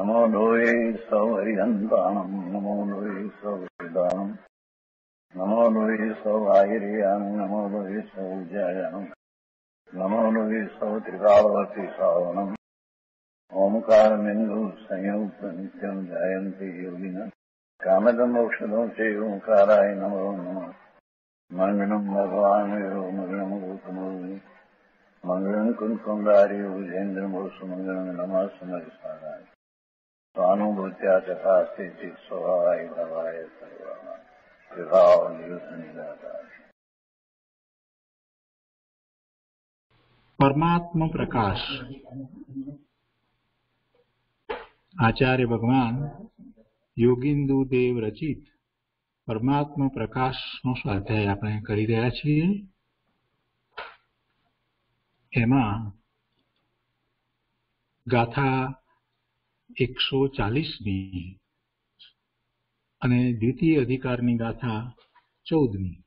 नमो लोये सौहरिहन्ताणम् नमो लोये सौहृदानम् नमो लोये सौभागिर्याम् नमो लोये सौजायाम् नमो लोये सौत्रिकावती सावनम् ओंकारमिन्दु संयुक्त नित्यम् जायन्ति योगिनः कामदमोक्षदं चैव ओंकाराय नमो नमः मङ्गलम् भगवान् विरो मङ्गलम् गौतमोऽग्नि मङ्गलम् कुन्कुण्डारि भुजेन्द्रमोसु मङ्गलम् नमः समरिसाराय स्वानुभूत्या तथा स्थिति स्वभावाय भवाय सर्वाः विभाव निदाता। परमात्मा प्रकाश आचार्य भगवान योगिंदु देव रचित परमात्मा प्रकाश नो स्वाध्याय આપણે કરી રહ્યા છીએ। એમાં ગાથા 140ની અને દ્વિતીય અધિકારની ગાથા 14મી,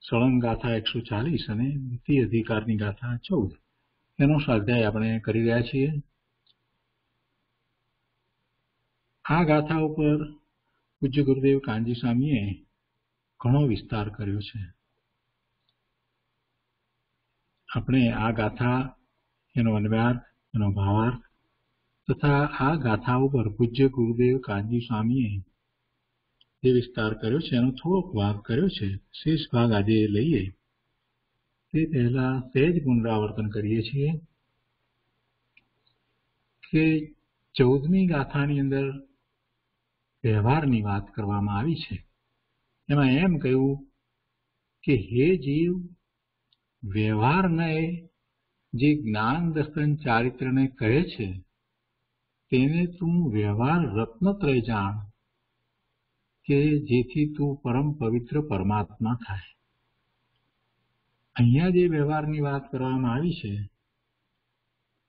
સળંગ ગાથા 140 અને દ્વિતીય અધિકારની ગાથા 14 એનો સ્વાધ્યાય આપણે કરી રહ્યા છીએ। આ ગાથા ઉપર પૂજ્ય ગુરુદેવ કાનજી સ્વામીએ ઘણો વિસ્તાર કર્યો છે। આપણે આ ગાથા, એનો અન્વયાર્થ, એનો ભાવાર્થ તથા આ ગાથા ઉપર પૂજ્ય ગુરુદેવ કાનજી સ્વામીએ જે વિસ્તાર કર્યો છે એનો થોડોક ભાગ કર્યો છે। શેષ ભાગ આજે લઈએ તે પહેલા સહેજ પુનરાવર્તન કરીએ છીએ કે 14મી ગાથાની અંદર વ્યવહારની વાત કરવામાં આવી છે। એમાં એમ કહ્યું કે હે જીવ, વ્યવહારને જે જ્ઞાન દર્શન ચારિત્રને કહે છે તેને તું વ્યવહાર રત્નત્રય જાણ કે જેથી તું પરમ પવિત્ર પરમાત્મા થાય। અહીંયા જે વ્યવહારની વાત કરવામાં આવી છે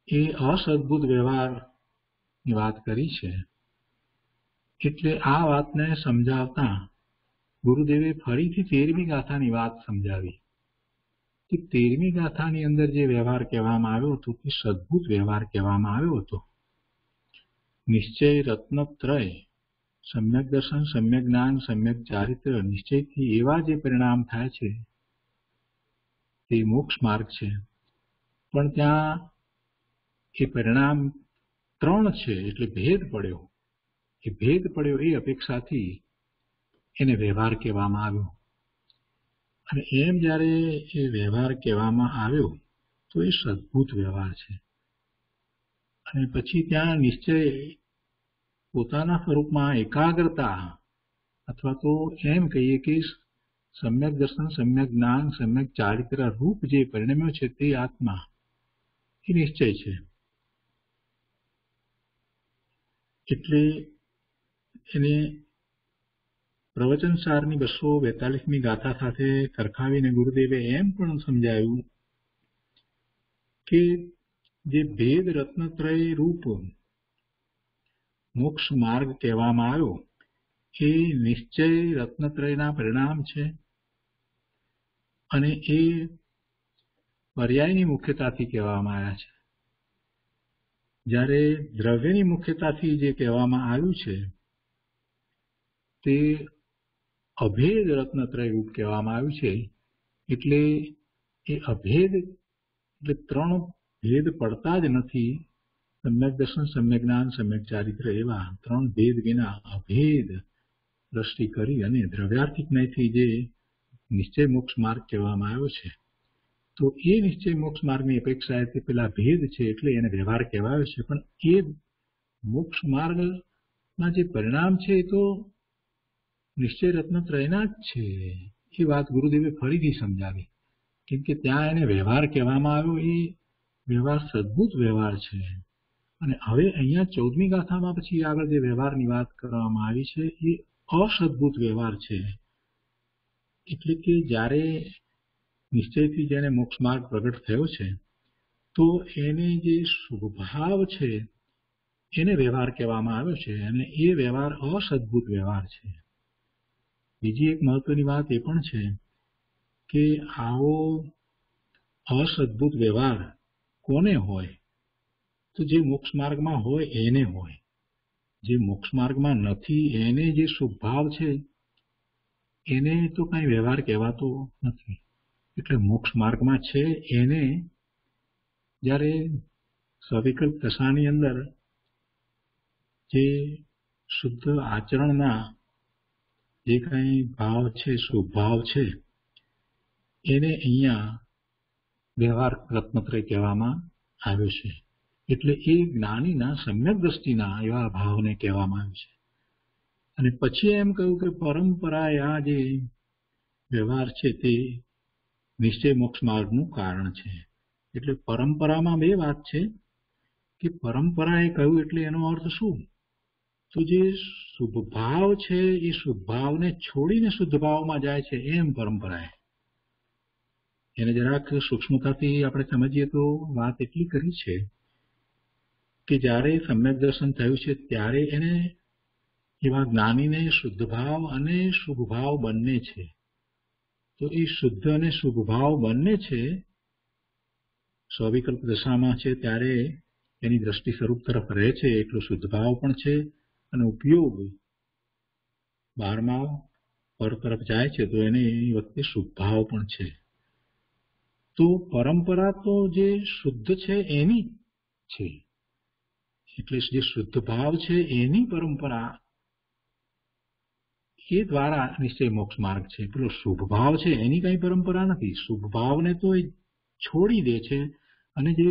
એ અસદભુત વ્યવહારની વાત કરી છે। એટલે આ વાતને સમજાવતા ગુરુદેવે ફરીથી 13મી ગાથાની વાત સમજાવી કે 13મી ગાથાની અંદર જે વ્યવહાર કહેવામાં આવ્યો હતો તે સદભુત વ્યવહાર કહેવામાં આવ્યો હતો। નિશ્ચય રત્નત્રય, સમ્યક દર્શન, સમ્યક જ્ઞાન, સમ્યક ચારિત્ર નિશ્ચયથી એવા જે પરિણામ થાય છે તે મોક્ષ માર્ગ છે। પણ ત્યાં એ પરિણામ 3 છે એટલે ભેદ પડ્યો। એ ભેદ પડ્યો એ અપેક્ષાથી એને વ્યવહાર કહેવામાં આવ્યો। અને એમ જ્યારે એ વ્યવહાર કહેવામાં આવ્યો તો એ સદભુત વ્યવહાર છે। અને પછી ત્યાં નિશ્ચય પોતાના સ્વરૂપમાં એકાગ્રતા અથવા તો એમ કહીએ કે સમ્યક દર્શન, સમ્યક જ્ઞાન, સમ્યક ચારિત્ર રૂપ જે પરિણમ્યો છે તે આત્મા એ નિશ્ચય છે। એટલે એને પ્રવચનસારની 242મી ગાથા સાથે સરખાવીને ગુરુદેવે એમ પણ સમજાવ્યું કે જે ભેદ રત્નત્રય રૂપ મોક્ષ માર્ગ કહેવામાં આવ્યો એ નિશ્ચય રત્નત્રયના પરિણામ છે અને એ પર્યાયની મુખ્યતાથી કહેવામાં આવ્યા છે। જ્યારે દ્રવ્યની મુખ્યતાથી જે કહેવામાં આવ્યું છે તે અભેદ રત્નત્રય રૂપ કહેવામાં આવ્યું છે। એટલે એ અભેદ એટલે 3 ભેદ પડતા જ નથી। સમ્યક દર્શન, સમ્યક જ્ઞાન, સમ્યક ચારિત્ર એવા 3 ભેદ વિના અભેદ દ્રષ્ટિ કરી અને દ્રવ્યાર્થિક નયથી જે નિશ્ચય મોક્ષ માર્ગ કહેવામાં આવ્યો છે તો એ નિશ્ચય મોક્ષ માર્ગની અપેક્ષાએ તે પેલા ભેદ છે એટલે એને વ્યવહાર કહેવાયો છે। પણ એ મોક્ષ માર્ગના જે પરિણામ છે એ તો નિશ્ચય રત્નત્રયના જ છે। એ વાત ગુરુદેવે ફરીથી સમજાવી કેમ કે ત્યાં એને વ્યવહાર કહેવામાં આવ્યો એ વ્યવહાર સદભુત વ્યવહાર છે। અને હવે અહીંયા 14મી ગાથામાં પછી આગળ જે વ્યવહારની વાત કરવામાં આવી છે એ અસદભુત વ્યવહાર છે। એટલે કે જ્યારે નિશ્ચયથી જેને મોક્ષ માર્ગ પ્રગટ થયો છે તો એને જે સ્વભાવ છે એને વ્યવહાર કહેવામાં આવ્યો છે અને એ વ્યવહાર અસદભુત વ્યવહાર છે। બીજી એક મહત્વની વાત એ પણ છે કે આવો અસદભુત વ્યવહાર કોને હોય તો જે મોક્ષ માર્ગમાં હોય એને હોય। જે મોક્ષ માર્ગમાં નથી એને જે શુભભાવ છે એને તો કઈ વ્યવહાર કહેવાતો નથી. એટલે મોક્ષ માર્ગમાં છે એને જ્યારે સવિકલ્પ દશાની અંદર જે શુદ્ધ આચરણના જે કઈ ભાવ છે શુભભાવ છે એને અહીંયા વ્યવહાર રત્નત્રય કહેવામાં આવ્યો છે. એટલે એ જ્ઞાનીના સમ્યક દ્રષ્ટિના એવા ભાવને કહેવામાં આવ્યું છે. અને પછી એમ કહ્યું કે પરંપરા આ જે વ્યવહાર છે તે નિશ્ચય મોક્ષ માર્ગનું કારણ છે. એટલે પરંપરામાં બે વાત છે કે પરંપરાએ કહ્યું એટલે એનો અર્થ શું? તો જે શુભભાવ છે એ શુભભાવને છોડીને શુદ્ધ ભાવમાં જાય છે એમ પરંપરાએ. એને જરાક સૂક્ષ્મતાથી આપણે સમજીએ તો વાત એટલી કરી છે કે જ્યારે સમ્યક દર્શન થયું છે ત્યારે એને એવા જ્ઞાનીને શુદ્ધ ભાવ અને શુભ ભાવ બંને છે. તો એ શુદ્ધ અને શુભ ભાવ બંને છે સ્વવિકલ્પ દશામાં છે ત્યારે એની દ્રષ્ટિ સ્વરૂપ તરફ રહે છે એટલો શુદ્ધ ભાવ પણ છે અને ઉપયોગ 12મા પર તરફ જાય છે તો એને એ વખતે શુભ ભાવ પણ છે. તો પરંપરા તો જે શુદ્ધ છે એની છે. એટલે જે શુદ્ધ ભાવ છે એની પરંપરા એ દ્વારા નિશ્ચય મોક્ષ માર્ગ છે. પેલો શુભ ભાવ છે એની કઈ પરંપરા નથી. શુભ ભાવને તો એ છોડી દે છે અને જે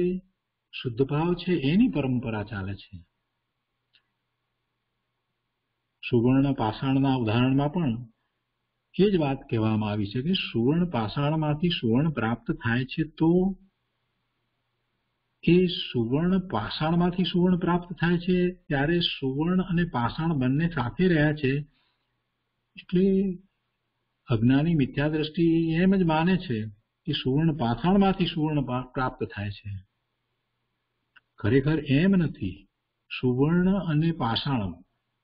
શુદ્ધ ભાવ છે એની પરંપરા ચાલે છે. સુવર્ણ પાષાણના ઉદાહરણમાં પણ એ જ વાત કહેવામાં આવી છે કે સુવર્ણ પાષાણમાંથી સુવર્ણ પ્રાપ્ત થાય છે તો એ સુવર્ણ પાષાણમાંથી સુવર્ણ પ્રાપ્ત થાય છે ત્યારે સુવર્ણ અને પાષાણ બંને સાથે રહ્યા છે. એટલે અજ્ઞાની મિથ્યા દ્રષ્ટિ એમ જ માને છે કે સુવર્ણ પાષાણમાંથી સુવર્ણ પ્રાપ્ત થાય છે. ખરેખર એમ નથી. સુવર્ણ અને પાષાણ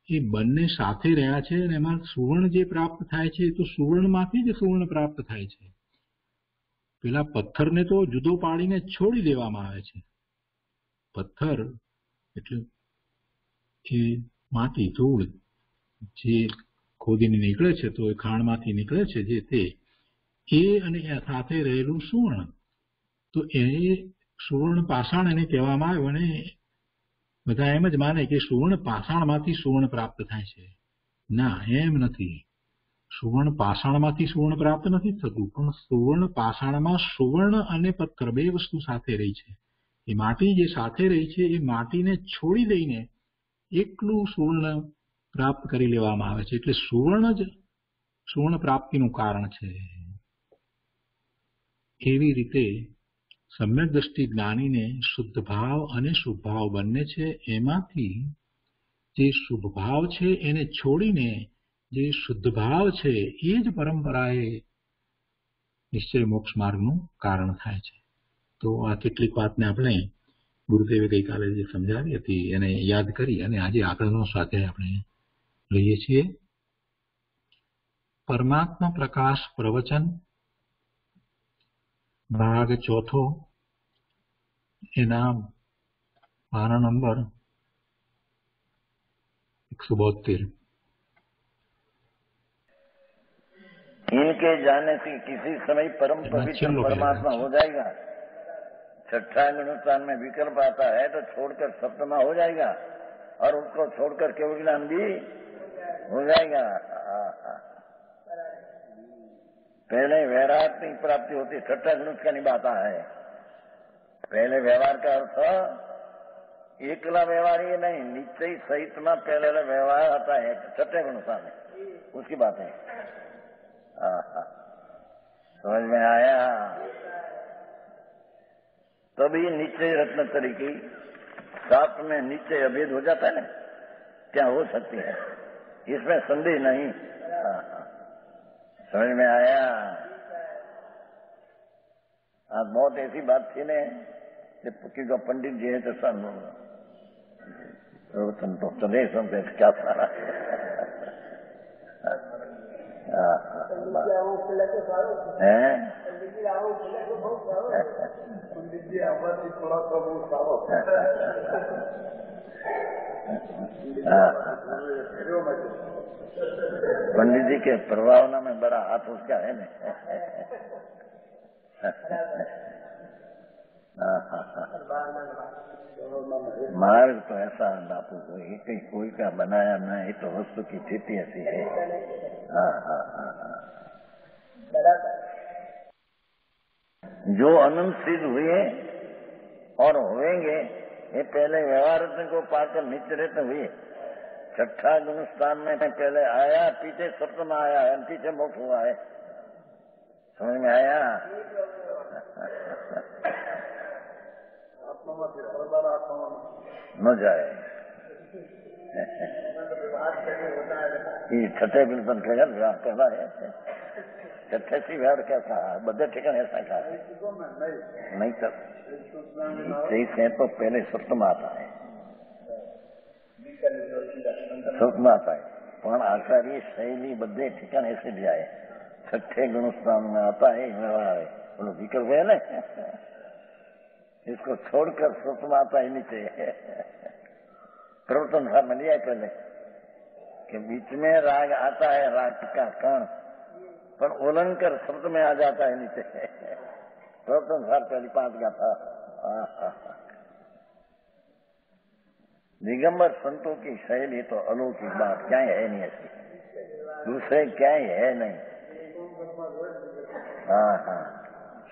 એ બંને સાથે રહ્યા છે અને એમાં સુવર્ણ જે પ્રાપ્ત થાય છે તો સુવર્ણમાંથી જ સુવર્ણ પ્રાપ્ત થાય છે. પેલા પથ્થરને તો જુદો પાડીને છોડી દેવામાં આવે છે. પથ્થર એટલે એ માટી ધૂળ જે ખોદીને નીકળે છે તો એ ખાણમાંથી નીકળે છે જે તે એ અને સાથે રહેલું સુવર્ણ તો એ સુવર્ણ પાષાણ એને કહેવામાં આવ્યું અને બધા એમ જ માને કે સુવર્ણ પાષાણમાંથી સુવર્ણ પ્રાપ્ત થાય છે. ના, એમ નથી. સુવર્ણ પાષાણમાંથી સુવર્ણ પ્રાપ્ત નથી થતું પણ સુવર્ણ પાષાણમાં સુવર્ણ અને પથ્થર બે વસ્તુ સાથે રહી છે. એ માટી જે સાથે રહી છે એ માટીને છોડી દઈને એકલું સુવર્ણ પ્રાપ્ત કરી લેવામાં આવે છે. એટલે સુવર્ણ જ સુવર્ણ પ્રાપ્તિનું કારણ છે. એવી રીતે સમ્યક દ્રષ્ટિ જ્ઞાનીને શુદ્ધ ભાવ અને શુભ ભાવ બંને છે. એમાંથી જે શુભ ભાવ છે એને છોડીને જે શુદ્ધ ભાવ છે એ જ પરંપરાએ નિશ્ચય મોક્ષ માર્ગનું કારણ થાય છે. તો આ કેટલીક વાતને આપણે ગુરુદેવે ગઈકાલે જે સમજાવી હતી એને યાદ કરી અને આજે આગળનો સ્વાધ્યાય આપણે લઈએ છીએ. પરમાત્મા પ્રકાશ પ્રવચન ભાગ ચોથો એના પાના નંબર 172. इनके जाने से किसी समय परम पवित्र परमात्मा हो जाएगा. छठा अनुष्ठान में विकल्प आता है तो छोड़कर सप्तमा हो जाएगा और उसको छोड़कर केवल ज्ञान भी हो जाएगा. पहले व्यवहार की प्राप्ति होती है. छठा अनुष्ठान की बात है. पहले व्यवहार का अर्थ एकला व्यवहार ये नहीं, निश्चय सहित में पहले व्यवहार आता है. छठे अनुष्ठान में उसकी बात है. समझ में आया? तभी निश्चय रत्न तरीके साथ में निश्चय अभेद हो जाता है ना, क्या हो सकती है, इसमें संदेह नहीं. समझ में आया? आज बहुत ऐसी बात थी ने कि जो पंडित जी है तो प्रवचन तो चले समझे क्या सारा है. पंडित जी के प्रभावना में बड़ा हाथ उसका है ना। मार्ग तो ऐसा बापू कोई का बनाया ना, ये तो वस्तु की स्थिति ऐसी है। जो अनंत सिद्ध हुए और होंगे, ये पहले व्यवहार को पाकर नीचे रहते हुए छठा गुण स्थान में पहले आया, पीछे सप्तम आया है, पीछे मोक्ष हुआ है। समझ में आया? न जाए ये छठे गुण पर व्यवहार कहला है। छठे से व्यवहार कैसा बदे ठिकाने ऐसा का नहीं कर है, तो पहले सप्तम आता है, सप्तम आता है, पण आचार्य शैली बदे ठिकाने ऐसे भी आए। छठे गुण स्थान में आता है व्यवहार है, बोलो विकल्प है ना, इसको छोड़कर सप्तम आता ही नीचे। प्रवर्तन भाव में लिया पहले कि बीच में राग आता है, राग का कण पर उल्लंघन कर शब्द में आ जाता है नीचे। प्रवर्तन भाव पहली 5 का था। दिगंबर संतों की शैली तो अलौकिक बात क्या है नहीं ऐसी, दूसरे क्या है नहीं।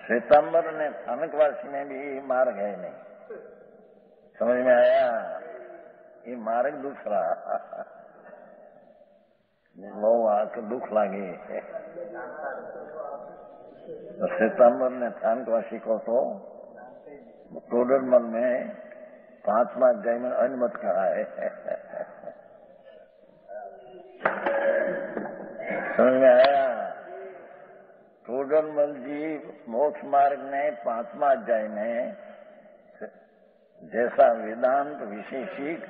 श्वेतांबर ने स्थानकवासी में भी मार्ग है नहीं। समझ में आया? ये मार्ग दूसरा वो आकर दुख लागे। तो श्वेतांबर ने स्थानकवासी को तो टोडरमल में 5वां अध्याय में अनुमत कहा है। समझ में आया? टोडरमल जी मोक्ष मार्ग में 5वां अध्याय में जैसा वेदांत विशेषिक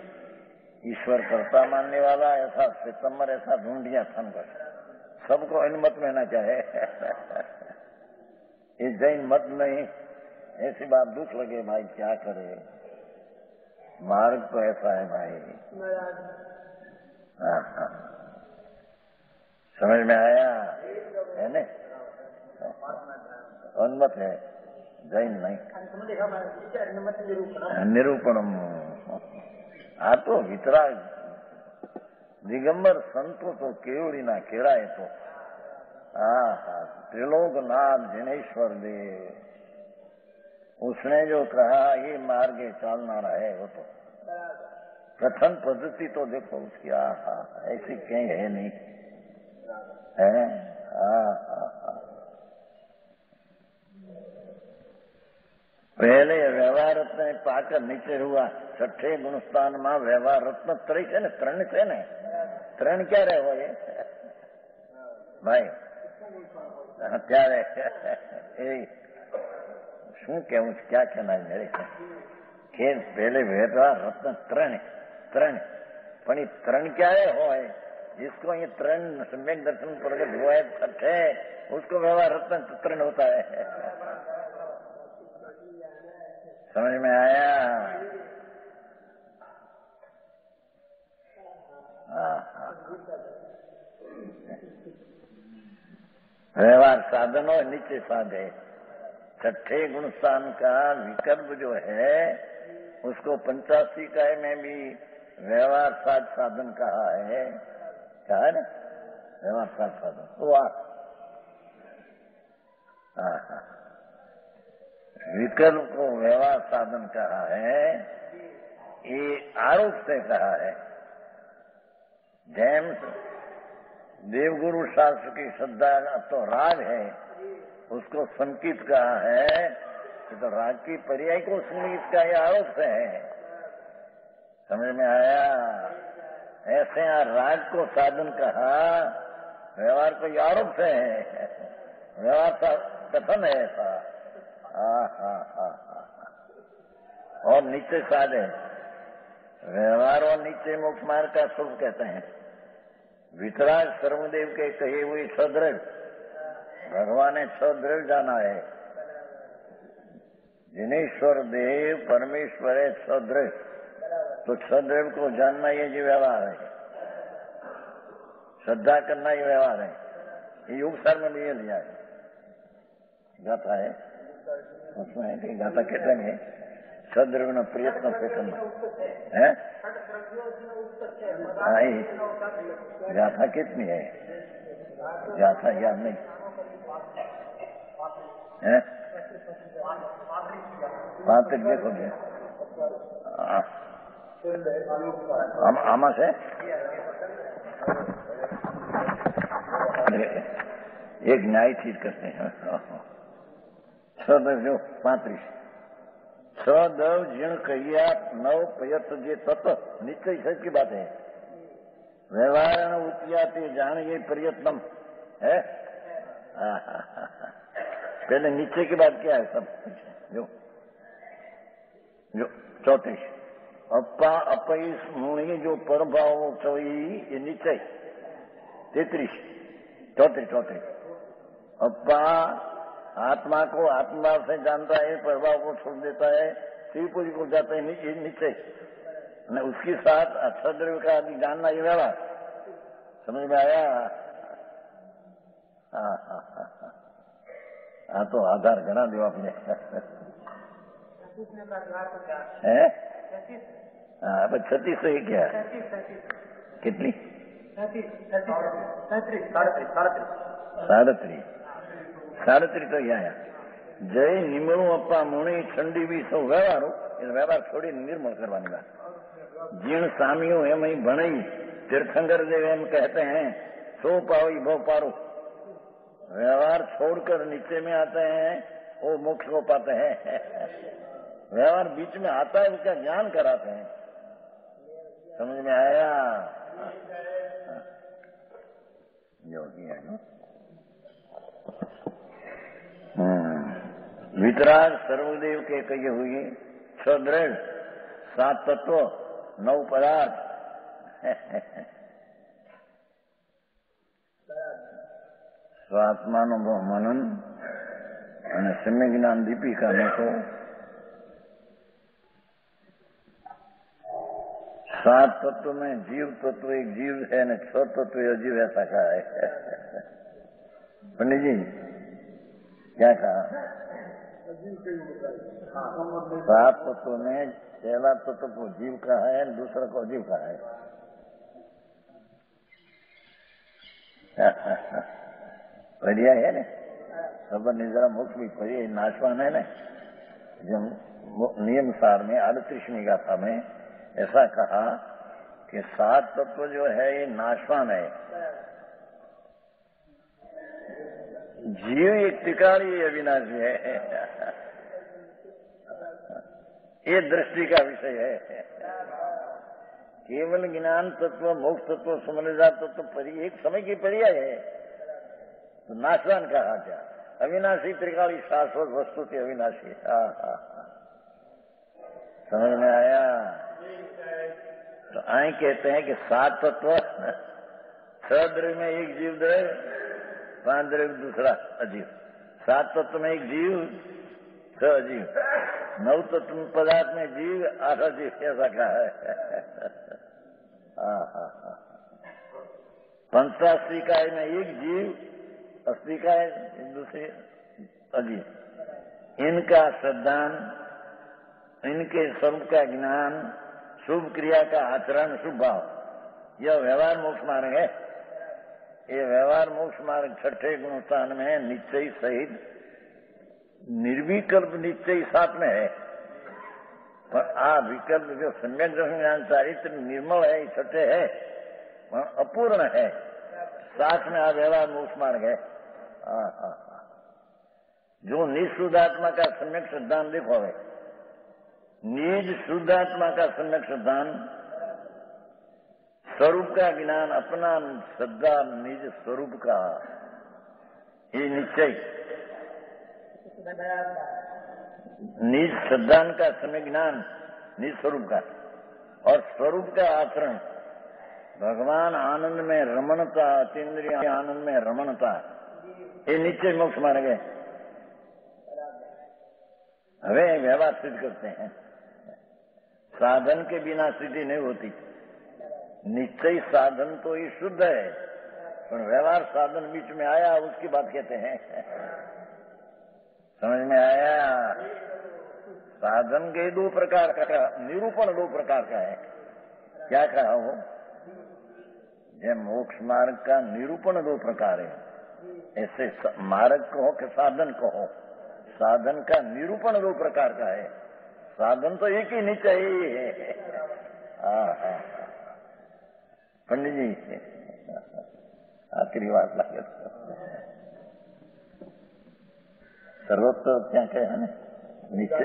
ईश्वर कर्ता मानने वाला, ऐसा श्वेतांबर ऐसा ढूंढ दिया स्थानकर, सबको अनुमत लेना चाहे। ये जैन मत नहीं, ऐसी बात दुख लगे भाई, क्या करे, मार्ग तो ऐसा है भाई। समझ में आया है न? अनुमत है, जैन नहीं। निरूपणम तो वितराग दिगंबर संतो तो केवड़ी ना केड़ाए तो त्रिलोकनाथ जिनेश्वर देव, उसने जो कहा ये मार्गे चालना है, वो तो प्रथम पद्धति तो देखो उसकी। ऐसी कहीं है नहीं है। पहले व्यवहार रत्न पाकर नीचे हुआ, छठे गुणस्थान में व्यवहार रत्न त्रै है ने, 3 है ने, 3 क्या रहे हो ये भाई? ત્યારે શું કેવું છે, क्या कहना है मेरे કે पहले व्यवहार रत्न 3 પણ એ 3 ક્યારે હોય? जिसको ये 3 सम्यक दर्शन प्रगट हुआ है छठे, उसको व्यवहार रत्न 3 होता है। समझ में आया? व्यवहार साधनों नीचे साधे। छठे गुण स्थान का विकल्प जो है उसको 85 काय में भी व्यवहार साधन कहा है। कहा है ना, व्यवहार साधन। विकल्प को व्यवहार साधन कहा है, ये आरोप से कहा है। जेम्स देवगुरु शास्त्र की श्रद्धा तो राग है, उसको संकीत कहा है, तो राग की पर्याय को संगीत का यह आरोप से है। समझ में आया? ऐसे राग को साधन कहा, व्यवहार को आरोप से है। व्यवहार का कथन है ऐसा। और नीचे साधे व्यवहार और नीचे मोक्ष मार्ग का स्वरूप कहते हैं। वितराग सर्वदेव के कहे हुए सदृढ़, भगवान ने सदृढ़ जाना है। जिनेश्वर देव परमेश्वर है सदृढ़, तो सदैव को जानना ये जो व्यवहार है, श्रद्धा करना ये व्यवहार है, ये योग सार में भी ये लिया है। गाथा है उसमें है कि गाथा कहते हैं सदैव न प्रयत्न सेकंड है। गाथा कितनी है? गाथा याद नहीं है। बात देखोगे आमा से एक न्याय ठीक करते हैं। सदैव 35 सदैव जीर्ण कहिया नव प्रयत जे तत्व निश्चय सच की बात है। व्यवहार उत्याते जान ये प्रयत्नम है। पहले निश्चय की बात क्या है सब जो 34 अपा अपई मुनि जो परभाव चोई ये निश्चय 33 34 अपा आत्मा को आत्मा से जानता है, प्रभाव को छोड़ देता है, त्रिपुरी को जाता है ये निश्चय, उसके साथ सदैव का आदि जानना ये व्यवहार। समझ में आया? हाँ तो आधार घना दो आपने है। हाँ 36 तो ये क्या है? कितनी? 37 तो यह है जय निमणु अपा मुनि ठंडी भी सौ व्यवहार व्यवहार छोड़ी निर्मल करवानी बात। जीर्ण सामियों एम ही भणई तीर्थंकर देव एम कहते हैं सो पावी भव पारो। व्यवहार छोड़कर नीचे में आते हैं वो मोक्ष को पाते हैं। व्यवहार बीच में आता है उसका ज्ञान कराते हैं। समझ में आया? योगी है ना। वितराग सर्वदेव के कही हुई 6 दृढ़ 7 तत्व 9 पदार्थ સ્વાત્માનુભવ મનન અને સમ્યક જ્ઞાન દીપિકાને તો 7 तत्व में जीव तत्व एक जीव है न 6 तत्व अजीव ऐसा कहा है। पंडित जी क्या कहा? 7 तत्व में पहला तत्व को जीव का है, दूसरा को अजीव का है। बढ़िया है ना। खबर नहीं जरा मुख भी पड़ी नाशवान है ना। जब नियम सार में 38वीं गाथा में ऐसा कहा कि 7 तत्व जो है ये नाशवान है। जीव एक टिकाणी अविनाशी है। ये दृष्टि का विषय है। केवल ज्ञान तत्व मोक्ष तत्व समझदार तत्व एक समय की पर्याय है तो नाशवान कहा क्या? अविनाशी त्रिकाली शाश्वत वस्तु की अविनाशी। समझ में आया? तो आए कहते हैं कि 7 तत्व 6 द्रव्य में एक जीव द्रव्य 5 द्रव्य दूसरा अजीव। 7 तत्व में एक जीव 6 अजीव 9 तत्व पदार्थ में जीव 8 अजीव ऐसा कहा है। पंचास्तिकाय में एक जीव अस्तिकाय दूसरे अजीव। इनका श्रद्धान इनके स्वरूप का ज्ञान शुभ क्रिया का आचरण शुभ भाव यह व्यवहार मोक्ष मार्ग है। ये व्यवहार मोक्ष मार्ग 6ठे गुणस्थान में निश्चय सहित निर्विकल्प निश्चय साथ में है। पर आ विकल्प जो सम्यक दर्शन ज्ञान चारित्र निर्मल है 6ठे है अपूर्ण है। साथ में आ व्यवहार मोक्ष मार्ग है। जो निःशुद्धात्मा का सम्यक सिद्धांत देखो है निज शुद्धात्मा का सम्यक सिद्धांत स्वरूप का ज्ञान अपना श्रद्धा निज स्वरूप का ये निश्चय निज सिद्धांत का सम्यक ज्ञान निज स्वरूप का और स्वरूप का आचरण भगवान आनंद में रमणता अतीन्द्रिय आनंद में रमणता ये निश्चय मोक्ष मार्ग है। हमें व्यवहार सिद्ध करते हैं साधन के बिना सिद्धि नहीं होती। निश्चय साधन तो ये शुद्ध है, पर व्यवहार साधन बीच में आया, उसकी बात कहते हैं। समझ में आया? साधन के दो प्रकार का, निरूपण दो प्रकार का है। क्या कहा हो? ये मोक्ष मार्ग का निरूपण दो प्रकार है। ऐसे मार्ग कहो कि साधन कहो, साधन का निरूपण दो प्रकार का है। साधन तो एक ही नहीं चाहिए। पंडित जी आखिरी बात लगे सर्वत्र क्या कहे ना नीचे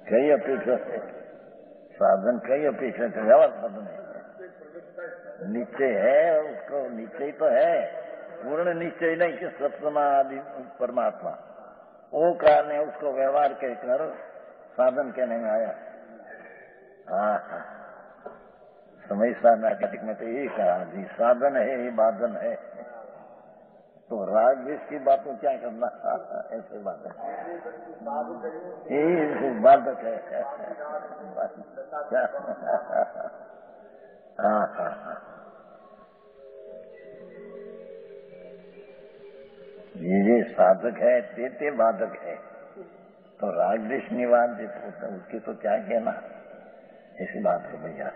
कई अपेक्षा है, साधन कई अपेक्षा से व्यवहार साधन है। निश्चय है, उसको निश्चय तो है, पूर्ण निश्चय नहीं कि सप्तमादि परमात्मा ओंकार ने उसको व्यवहार कहकर साधन कहने में आया। हाँ, समय नाटक में तो यही कहा जी, साधन है ये बाधन है। तो राग द्वेष की बातों क्या करना, ऐसे बात है, यही बाधक है। हाँ, ये साधक है, ते बाधक है। तो राग द्वेष निवारण उसकी तो क्या कहना, ऐसी बात है भैया।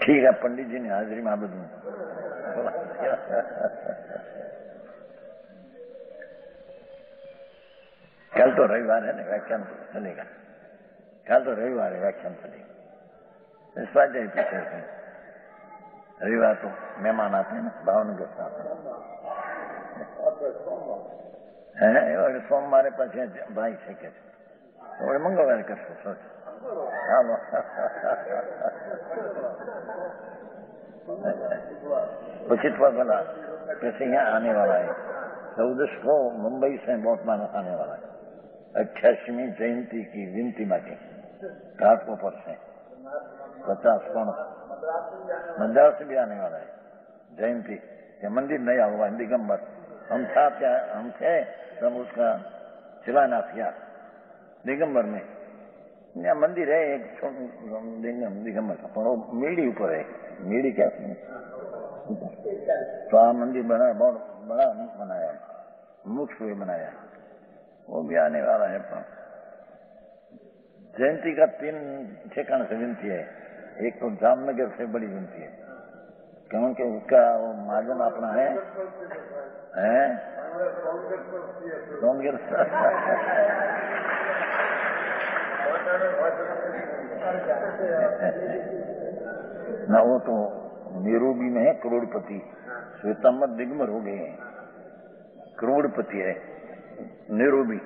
ठीक है, पंडित जी ने हाजिरी में बदू कल तो रविवार है ना, व्याख्यान तो चलेगा। कल तो रविवार है, व्याख्यान चलेगा। इस बात जाए पीछे रविवार तो मेहमान आते हैं ना, भावनगर से आते हैं और सोमवार पास भाई છે કે और मंगलवार करशो सोच। हालो उचित बोला कैसे यहाँ आने वाला है 14 को मुंबई से बहुत मानस आने वाला है। 88वीं जयंती की विनती मांगे घाटकोपर से 50 कौन मद्रास से भी आने वाला है जयंती। ये मंदिर नया हुआ दिगंबर, हम थे तब उसका शिलान्यास किया दिगंबर में। यहाँ मंदिर है एक दिगंबर का, पर वो मीड़ी ऊपर है, मीड़ी क्या तो आ मंदिर बना, बहुत बड़ा बनाया, मुख्य हुए बनाया, वो भी आने वाला है। पर जयंती का 3 ठिकाने से विनती है। एक तो जामनगर से बड़ी विनती है, क्योंकि उसका वो महाजन अपना है सोनगिर ना, वो तो निरूबी में है करोड़पति, श्वेतांबर दिगंबर हो गए हैं, करोड़पति है निरूबी।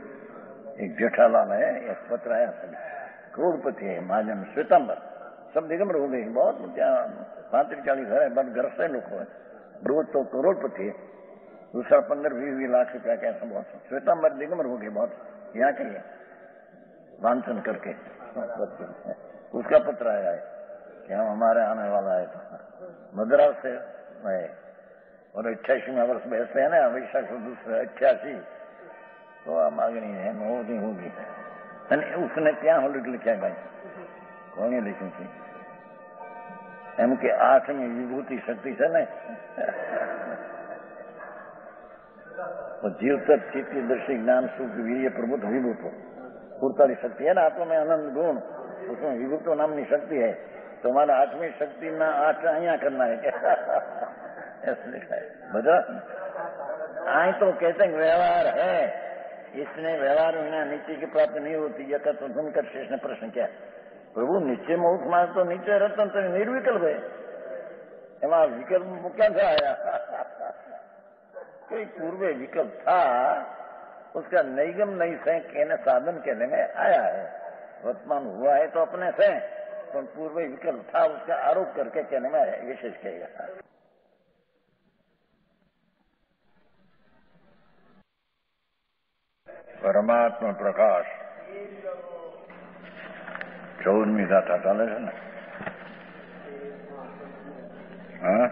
एक जेठालाल है, एक पत्र आया सब करोड़पति है, महाजन श्वेतांबर सब दिगंबर हो गए। बहुत 35-40 घर है, बस घर से लोग है, रोज तो करोड़पति है। दूसरा 15-20 लाख रुपया कैसा बहुत श्वेतांबर दिगंबर हो गए बहुत। यहाँ के वांछन करके उसका पत्र आया है कि हम हमारे आने वाला है, तो मद्रास से है। और 88वें वर्ष में ऐसे है ना, हमेशा 88 तो आ मांगनी है होगी। उसने क्या होल्ड लिखा है भाई, कौन लिखी थी एम के 8वीं विभूति शक्ति से न तो जीव तक चित्त दृष्टि ज्ञान सुख वीर्य प्रबुद्ध विभूत 48 शक्ति है ना आत्मा में, आनंद गुण, उसमें विभूत नामनी शक्ति है। तो हमारा 8वीं शक्ति ना 8 अहिया करना है क्या ऐसा लिखा है बता। आई तो कहते हैं व्यवहार है, इसने व्यवहार बिना नीति की प्राप्ति नहीं होती। यह तो सुनकर शेष ने प्रश्न किया, प्रभु निश्चय मोक्ष मार्ग तो निश्चय रतन तो निर्विकल्प है, एवं विकल्प क्या था आया कोई पूर्व विकल्प था, उसका नैगम नहीं से कहने साधन कहने में आया है। वर्तमान हुआ है तो अपने से, तो पूर्व विकल्प था उसका आरोप करके कहने में आया, विशेष कहेगा। परमात्मा प्रकाश 14वीं गाथा चाले છે ને, હા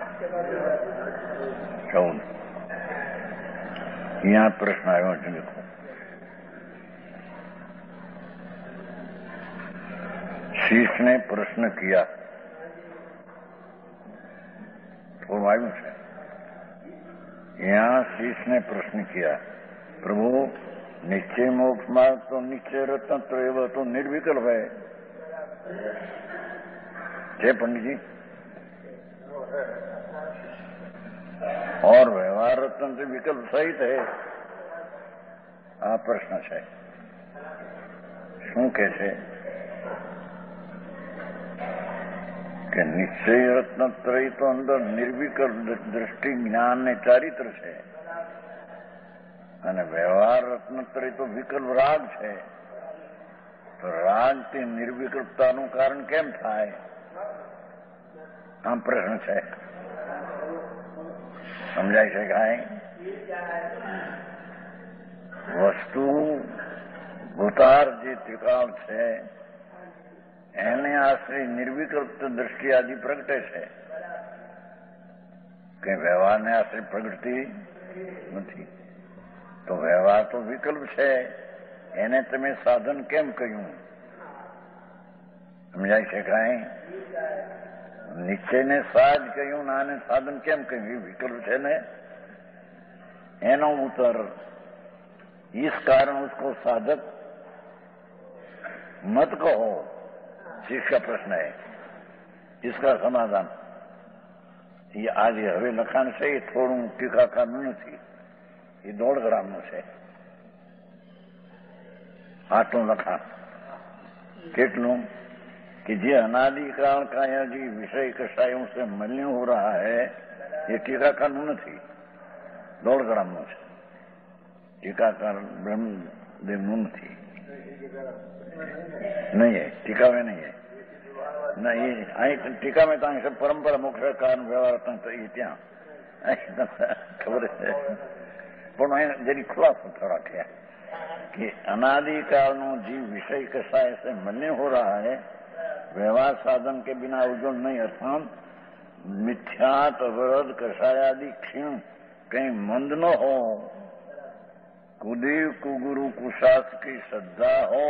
14 यहाँ प्रश्न आयो है, देखो। शीश ने प्रश्न किया तो मालूम है, यहाँ शीश ने प्रश्न किया, प्रभु निश्चय मोक्ष मार्ग तो निश्चय रत्न त्रय तो निर्विकल्प है, जय पंडित जी, और व्यवहार रत्न से विकल्प सहित है। आ प्रश्न है शू के છે કે નિશ્ચય રત્નત્રય તો અંદર નિર્વિકલ્પ દ્રષ્ટિ જ્ઞાન ને ચારિત્ર છે અને વ્યવહાર રત્નત્રય તો વિકલ્પ રાગ છે, તો રાગ તે નિર્વિકલ્પતાનું કારણ કેમ થાય? આમ પ્રશ્ન છે, સમજાય છે કાંઈ? વસ્તુ ભૂતાર જે ત્રિકાળ છે એને આશ્રય નિર્વિકલ્પ દ્રષ્ટિ આદિ પ્રગટે છે કે વ્યવહારને આશ્રય પ્રગટતી નથી, તો વ્યવહાર તો વિકલ્પ છે, એને તમે સાધન કેમ કહ્યું? સમજાય છે કાંઈ? નિશ્ચયને સાજ કહ્યું, આને સાધન કેમ કહ્યું? વિકલ્પ છે ને એનો ઉત્તર, इस कारण उसको साधक मत कहो, इसका प्रश्न है, इसका समाधान ये आज હવે લખાણ છે એ થોડું ટીકાકારનું નથી, એ 1.5 ગ્રામનું છે, આટલું લખાણ કેટલું कि जे अनादिकाल का यह जी विषय कषायों से मलिन हो रहा है, ये टीकाकारનું નથી, 1.5 ગ્રામનું છે, टीकाकार ब्रह्मदेवનું નથી, नहीं है टीका में नहीं है, नहीं टीका में तो सब परंपरा मुख्य कारण व्यवहार तो ये त्या खबर है, पर जरी खुलासा थोड़ा किया कि अनादिकालનો जीव विषय कषाय से मलिन हो रहा है, व्यवहार साधन के बिना उज्जवल नहीं, अर्थात मिथ्यात अवरोध कषाय आदि क्षीण कहीं मंद न हो, कुदेव कुगुरु कुशास्त्र की श्रद्धा हो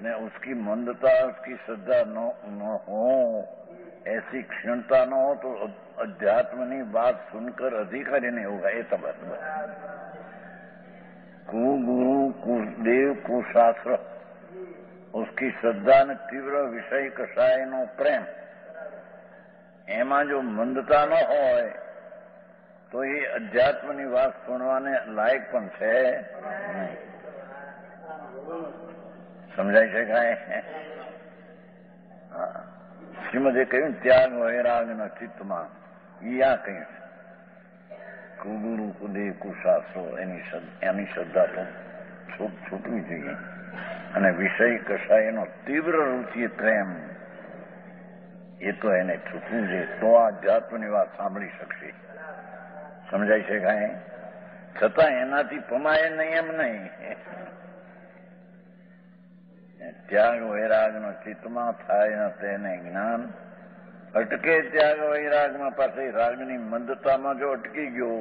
ने उसकी मंदता उसकी श्रद्धा न हो, ऐसी क्षीणता न हो तो अध्यात्म की बात सुनकर अधिकारी नहीं होगा। ये सब कुगुरु कुदेव कुशास्त्र उसकी श्रद्धा ने तीव्र विषय कषाय नो प्रेम, एमा जो मंदता न हो तो ये अध्यात्मની વાત સુનવાને લાયક પણ છે નહીં। સમજાય છે કાંઈ? શ્રીમદે કહ્યું ત્યાગ વૈરાગના ચિત્તમાં, એ આ કહ્યું છે, કુગુરુ કુદેવ કુશાસ્ત્રો એની શ્રદ્ધા તો છૂટવી જોઈએ, અને વિષય કષાયનો તીવ્ર રુચિ પ્રેમ એ તો એને છૂટવું જોઈએ, તો આ અધ્યાત્મની વાત સાંભળી શકશે। સમજાય છે કાંઈ? છતાં એનાથી પમાય નહીં એમ નહીં, ત્યાગ વૈરાગનો ચિત્તમાં થાય ન તેને જ્ઞાન અટકે, ત્યાગ વૈરાગમાં પાસે રાગની મંદતામાં જો અટકી ગયો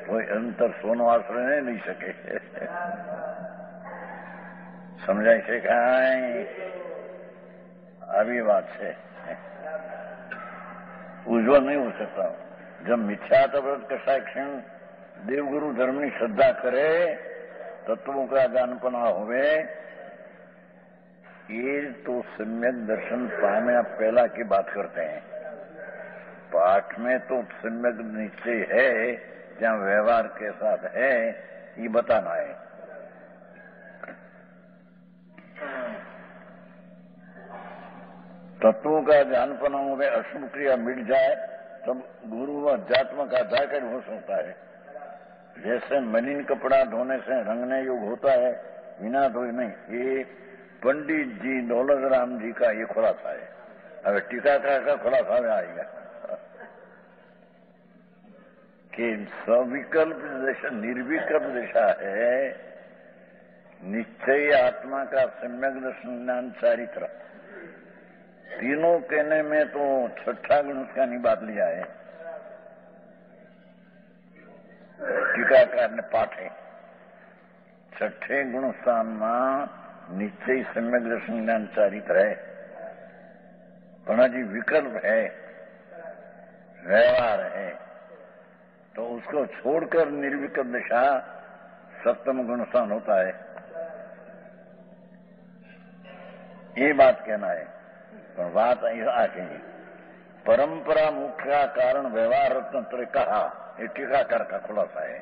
તો અંતર સોનો આશ્રય નહીં લઈ શકે। સમજાય છે કાંઈ? આવી વાત છે, ઉજ્જવલ नहीं हो सकता। जब मिथ्यात व्रत कषाय क्षण देवगुरु धर्म की श्रद्धा करे, तत्वों का जानपना होवे, ये तो सम्यक दर्शन पाने पहला की बात करते हैं। पाठ में तो सम्यक निश्चय है, जहाँ व्यवहार के साथ है ये बताना है। तत्वों का जानपना होवे, अशुभ क्रिया मिट जाए तब गुरु व अध्यात्म का जाकर हो सकता है। जैसे मलिन कपड़ा धोने से रंगने योग होता है, बिना धोए नहीं। ये पंडित जी दौलतराम जी का ये खुलासा है। अब टीकाकार का खुलासा में आएगा कि सविकल्प दिशा निर्विकल्प दिशा है, निश्चय आत्मा का सम्यक दर्शन ज्ञान चारित्र, तीनों कहने में तो छठा गुण उसका नहीं बात लिया है। टीकाकार ने पाठे छठे गुणस्थान में निश्चय सम्यक दर्शन ज्ञान चारित है, पण जी विकल्प है, व्यवहार है, तो उसको छोड़कर निर्विकल्प दशा सप्तम गुणस्थान होता है। ये बात कहना है। पर बात आगे परंपरा मुख्य कारण व्यवहार रत्न कहा, ये टीकाकार का खुलासा है।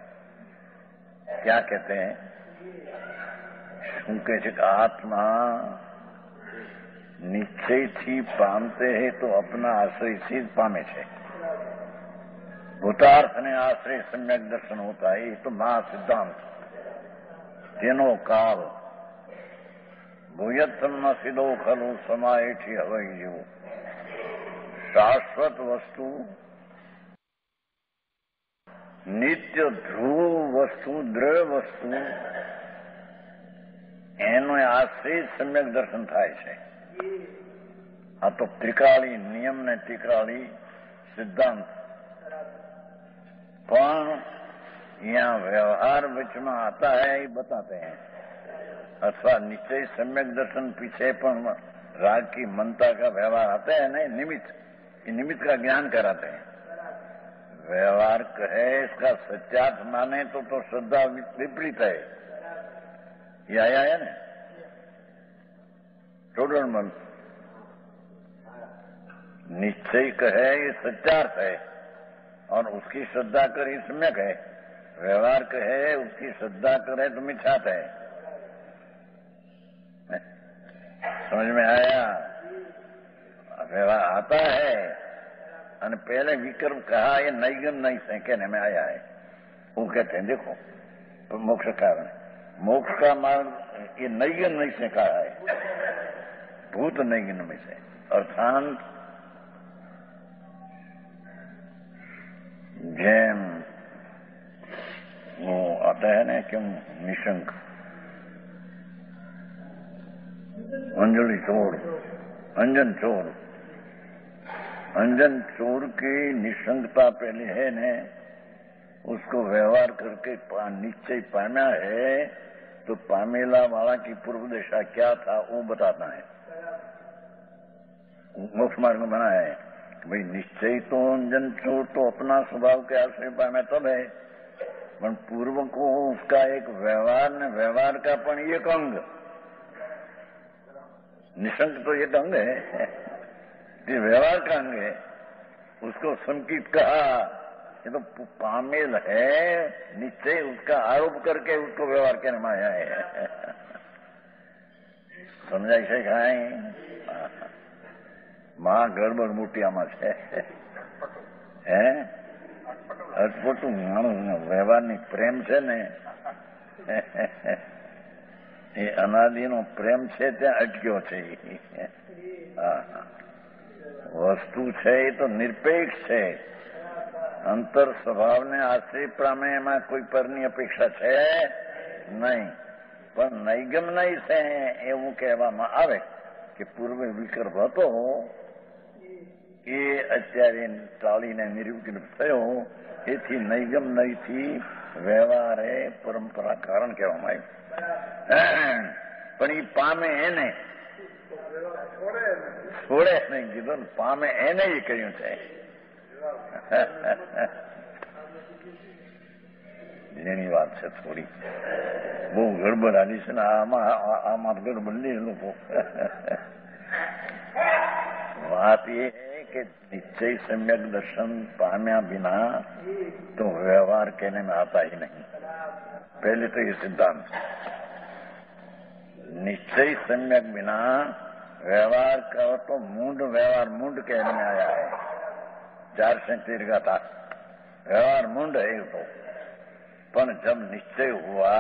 क्या कहते हैं? क्योंकि आत्मा निश्चय थी पामते है तो अपना आश्रय से पामे छे। भूतार्थ ने आश्रय सम्यक दर्शन होता है, ये तो महा सिद्धांत तेनो काल भूयत्म सिद्धो खलु समाएठी हवई जीव। शाश्वत वस्तु नित्य ध्रुव वस्तु દ્રવ્ય વસ્તુ એનો આશ્રય સમ્યક દર્શન થાય છે। આ તો ત્રિકાળી નિયમ ને ત્રિકાળી સિદ્ધાંત, પણ यहाँ व्यवहार बीच में आता है ये बताते हैं, अथवा निश्चय सम्यक दर्शन पीछे पण राग की मनता का व्यवहार आता है नहीं, निमित्त, ये निमित्त का ज्ञान कराते हैं। व्यवहार कहे इसका सत्यार्थ माने तो श्रद्धा विपरीत है, ये आया है ना टोटल मन। निश्चय कहे ये सत्यार्थ है और उसकी श्रद्धा कर ये सम्यक है। व्यवहार कहे उसकी श्रद्धा करे तो मिथ्यात है। समझ में आया? व्यवहार आता है और पहले विकल्प कहा ये नैगम नहीं से कहने में आया है। वो कहते हैं देखो तो मोक्ष कारण, मोक्ष का मार्ग ये नैगम नहीं से कहा है, भूत नैगम में से, अर्थात जैम वो आता है ना क्यों निशंक अंजलि चोर, अंजन चोर, अंजन चोर की निशंकता पहले है ने उसको व्यवहार करके निश्चय पाना है, तो पामेला वाला की पूर्व दिशा क्या था वो बताता है। मोक्ष मार्ग में बना है भाई निश्चय तो अंजन चोर तो अपना स्वभाव के आश्रय पामे तब है, पर पूर्व को उसका एक व्यवहार ने व्यवहार का पण एक अंग, निशंक तो एक अंग है, ये व्यवहार का अंग है, उसको संकित कहा। ये तो पामेल है निश्चय, उसका आरोप करके उसको व्यवहार करने में आया है। समझाई से खाए मां गड़बड़ मोटी आमा છે હે અટપટું માણસ વ્યવહારની પ્રેમ છે ને એ અનાદિનો પ્રેમ છે ત્યાં અટક્યો છે। વસ્તુ છે એ તો નિરપેક્ષ છે, અંતર સ્વભાવને આશ્રય પામે એમાં કોઈ પરની અપેક્ષા છે નહીં, પણ નૈગમ નહીં છે એવું કહેવામાં આવે કે પૂર્વે વિકલ્પ હતો એ અત્યારે ટાળીને નિર્વિકલ્પ થયો, એથી નૈગમ નહીંથી વ્યવહારે પરંપરા કારણ કહેવામાં આવ્યું। પણ એ પામે એને છોડે નહીં કીધું ને, પામે એને એ કહ્યું છે। જેની વાત છે થોડી બહુ ગડબડ આલી છે ને આમાં ગડબડ નહીં લોકો। વાત એ कि निश्चय सम्यक दर्शन पाम्या बिना तो व्यवहार कहने में आता ही नहीं। पहले तो ये सिद्धांत, निश्चय सम्यक बिना व्यवहार का तो मूंड व्यवहार मूंड कहने में आया है। 437 का था व्यवहार मूंड है तो, पर जब निश्चय हुआ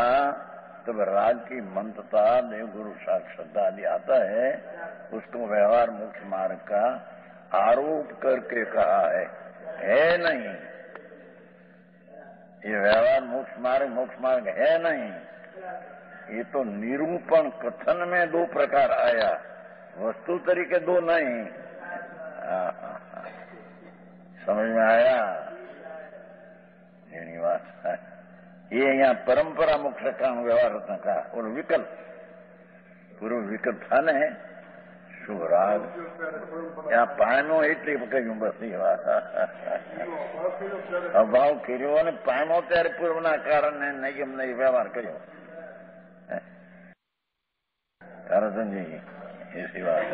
तब राग की मंत्रता देवगुरु श्रद्धा आदि आता है, उसको व्यवहार मोक्ष मार्ग का आरोप करके कहा है नहीं। ये व्यवहार मोक्ष मार्ग है नहीं, ये तो निरूपण कथन में दो प्रकार आया, वस्तु तरीके दो नहीं। समझ में आया? એની વાત એ અહીંયા પરંપરા મોક્ષ કામ વ્યવહાર હતા ઓલો વિકલ્પ પૂર્વ વિકલ્પ થા ને શું રાગ ત્યાં પાયમો એટલી કહ્યું બસ એ વાત અભાવ કર્યો અને પાયમો ત્યારે પૂર્વના કારણે નિયમ નહીં વ્યવહાર કર્યો કરણજી એસી વાત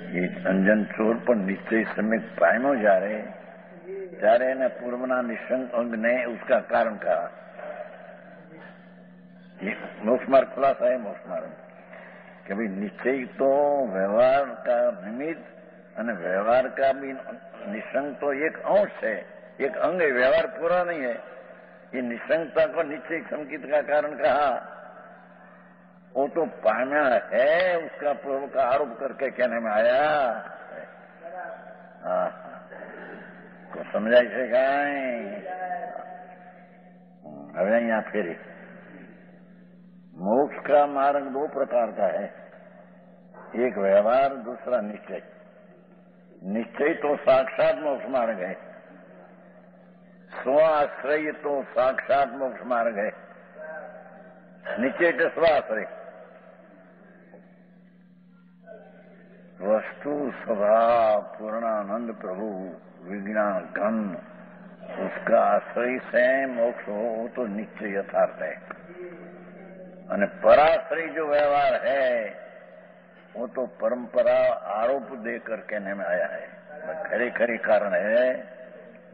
ये अंजन चोर पर निश्चय समय पायमो जा रहे ત્યારે એને પૂર્વના નિશંક अंग ने उसका कारण कहा मोक्ष मार्ग खुलासा है मोक्ष मार्ग कि भाई निश्चय तो व्यवहार का निमित्त અને व्यवहार का भी निशंक तो एक अंश है एक अंग है व्यवहार पूरा नहीं है ये निशंकता को निश्चय संकित का कारण कहा वो तो पाना है उसका पूर्व का आरोप करके कहने में आया को समझाई से अब यहाँ फिर मोक्ष का मार्ग दो प्रकार का है एक व्यवहार दूसरा निश्चय निश्चय तो साक्षात मोक्ष मार्ग है स्वाश्रय तो साक्षात मोक्ष मार्ग है निश्चय तो स्वाश्रय वस्तु स्वभाव पूर्णानंद प्रभु विज्ञान घन उसका आश्रय से मोक्ष हो वो तो निश्चय यथार्थ है અને पराश्रय जो व्यवहार है वो तो परंपरा आरोप देकर कहने में आया है खरी कारण है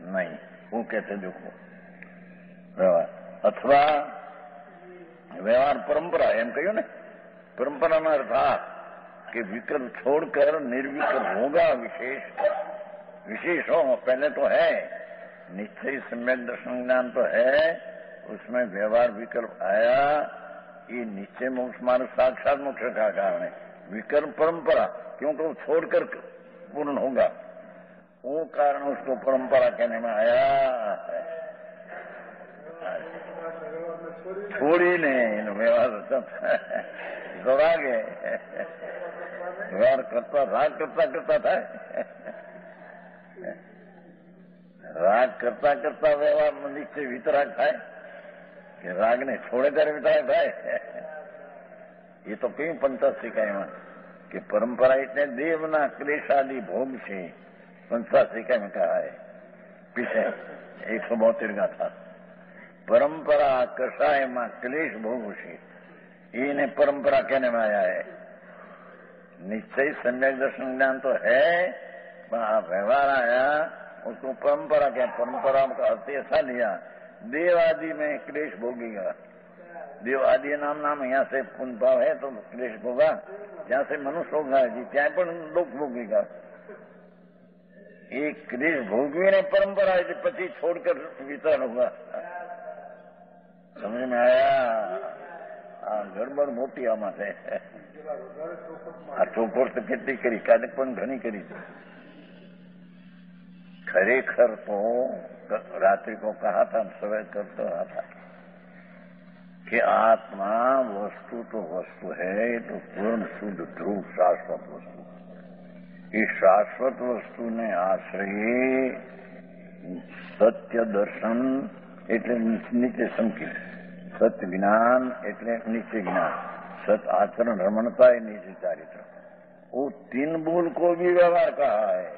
नहीं वो कहते देखो व्यवहार अथवा व्यवहार परंपरा एम कहो ने परंपरा में अर्थ कि विकल्प छोड़कर निर्विकल्प होगा विशेष हो पहले तो है निश्चय सम्यक दर्शन ज्ञान तो है उसमें व्यवहार विकल्प आया ये निश्चय मोक्ष मार्ग साक्षात मोक्ष का कारण है विकल्प परंपरा क्योंकि वो छोड़कर पूर्ण होगा वो कारण उसको परंपरा कहने में आया छोड़ी नहीं व्यवहार दौड़ागे व्यवहार करता राग करता था राग करता व्यवहार में निश्चय वितराग થાય કે રાગ ને છોડે ત્યારે વિતરાગ થાય ये तो कई पंचाशिकाएं कि परंपरा इतने देवना क्लेशादि भोग से पंचाशिका में कहा है पीछे 172 का था परंपरा कषाय में क्लेश भोग से इन्हें परंपरा कहने में आया है निश्चय सम्यक दर्शन ज्ञान तो है व्यवहार आया उसको परंपरा क्या परंपरा का अर्थ ऐसा लिया देव आदि में क्लेश भोगेगा देव आदि नाम यहाँ से पुण्य भाव है तो क्लेश होगा जहाँ से मनुष्य होगा जी ત્યાં પણ दुख भोगेगा एक क्लेश भोगवी ने परंपरा है पति छोड़कर वितरण होगा समझ में आया गड़बड़ मोटी आमा है आ ચોખવટ તો કેટલી કરી કાલે પણ ઘણી કરી खरेखर तो रात्रि को कहा था सवेर करता रहा था कि आत्मा वस्तु तो वस्तु है तो पूर्ण शुद्ध ध्रुव शाश्वत वस्तु इस शाश्वत वस्तु ने आश्रय सत्य दर्शन એટલે નીચે સંકેત સત્ય જ્ઞાન એટલે નીચે જ્ઞાન सत आचरण रमणता है नीचे चारित्र वो 3 बोल को भी व्यवहार कहा है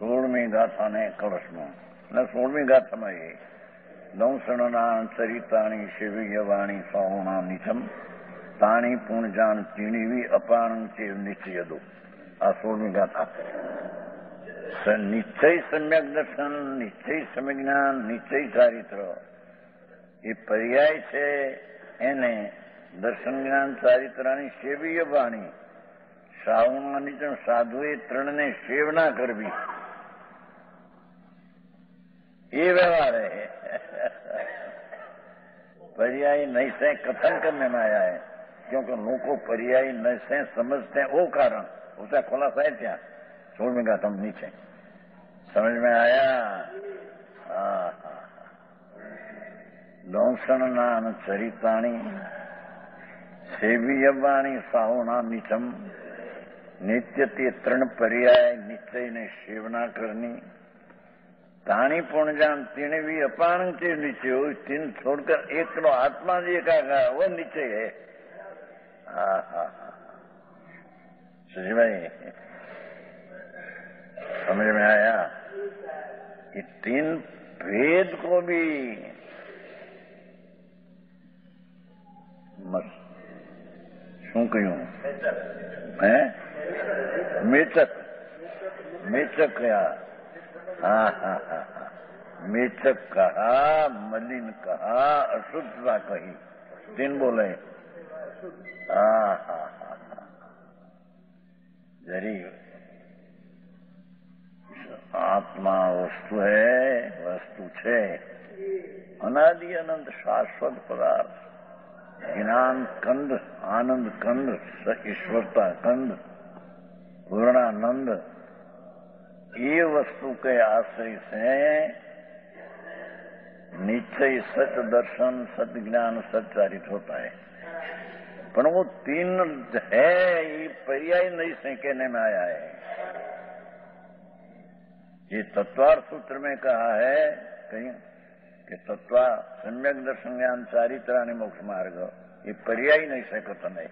16वीं गाथा ने कलश में 16वीं गाथा में ये नौसणना चरिताणी शिवयवाणी सौणा निचम ताणी पुणजान चीणीवी अपान चेव निश्चय दो आ 16वीं गाथा निश्चय सम्यक दर्शन निश्चय सम्यक ज्ञान निश्चय चारित्र ये पर्याय છે એને દર્શન જ્ઞાન ચારિત્રની સેવીય વાણી સાવનાની પણ સાધુએ ત્રણને સેવના કરવી ये व्यवहार है पर्यायी नहीं से कथन करने में आया है क्योंकि लोगों को पर्यायी नहीं से समझते हैं वो कारण उसका खुलासा है क्या छोड़ने का तुम नीचे समझ में आया दंशनना चरिताणी सेवीयवाणी साहुना नीचम नित्य ते तृण पर्याय निश्चय ने सेवना करनी, तानी पूर्ण जान तीन भी अपान के नीचे हो, तीन छोड़कर एक तो आत्मा जी का वो नीचे है। सुजी भाई समझ में आया? ये तीन भेद को भी शू क्यों है मेचक मेचक क्या? मेचक कहा, मलिन कहा, अशुद्धता कही, तीन बोले। जरी आत्मा वस्तु है, वस्तु छे अनादि अनंत शाश्वत पदार्थ, ज्ञान कंद, आनंद कंद, ईश्वरता कंद, पूर्णानंद, ये वस्तु के आश्रय से निश्चय सच दर्शन, सत ज्ञान, सच्चारित होता है। पर वो तीन है, ये पर्याय नहीं से कहने में आया है। ये तत्वार्थ सूत्र में कहा है कहीं कि तत्वा सम्यक दर्शन ज्ञान चारित्राणि मोक्ष मार्ग, ये पर्याय नहीं से कथन है।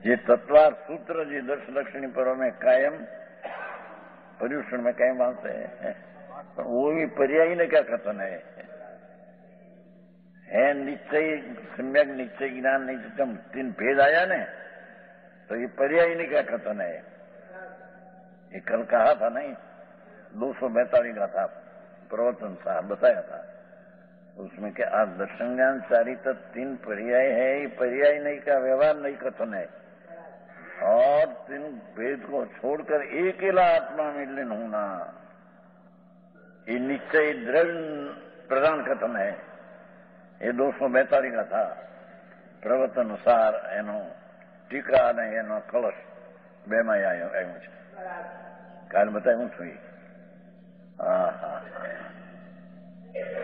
ये तत्वार्थ सूत्र जी दर्श दक्षिणी पर्व में कायम, पर्यूषण में कायम बांधते हैं, वो भी पर्याय ने क्या कथन है निश्चय सम्यक निश्चय ज्ञान नहीं, तीन भेद आया ने, तो ये पर्याय ने क्या कथन है? ये कल कहा था नहीं, 242 का था प्रवचन साहब बताया था, उसमें क्या आप दर्शन ज्ञान चारित्र तीन पर्याय है, ये पर्याय नहीं का व्यवहार नहीं कथन है, और तीन भेद को छोड़कर अकेला आत्मा में लीन होना, ये निश्चय द्रव्य प्रधान कथन है। ये 242 का था પ્રવચન અનુસાર એનો ટીકા અને એનો કલશ બેમાં આવ્યું છે. કાલ બતાવ્યું છું.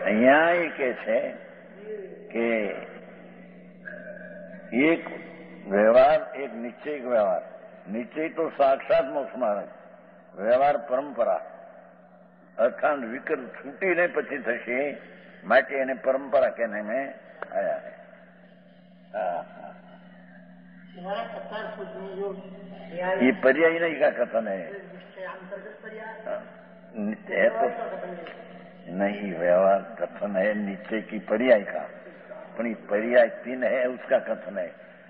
અહીંયા એ કે છે કે એક વ્યવહાર, એક નિશ્ચયિક વ્યવહાર, નિશ્ચય તો સાક્ષાત મોક્ષ માર્ગ, વ્યવહાર પરંપરા અખંડ વિકલ્પ છૂટીને પછી થશે, માટે એને પરંપરા કહેને મેં આયા है. ये पर्याय नहीं का कथन है, है तो नहीं, व्यवहार कथन है निश्चय की पर्याय का, पर ये पर्याय तीन है उसका कथन है,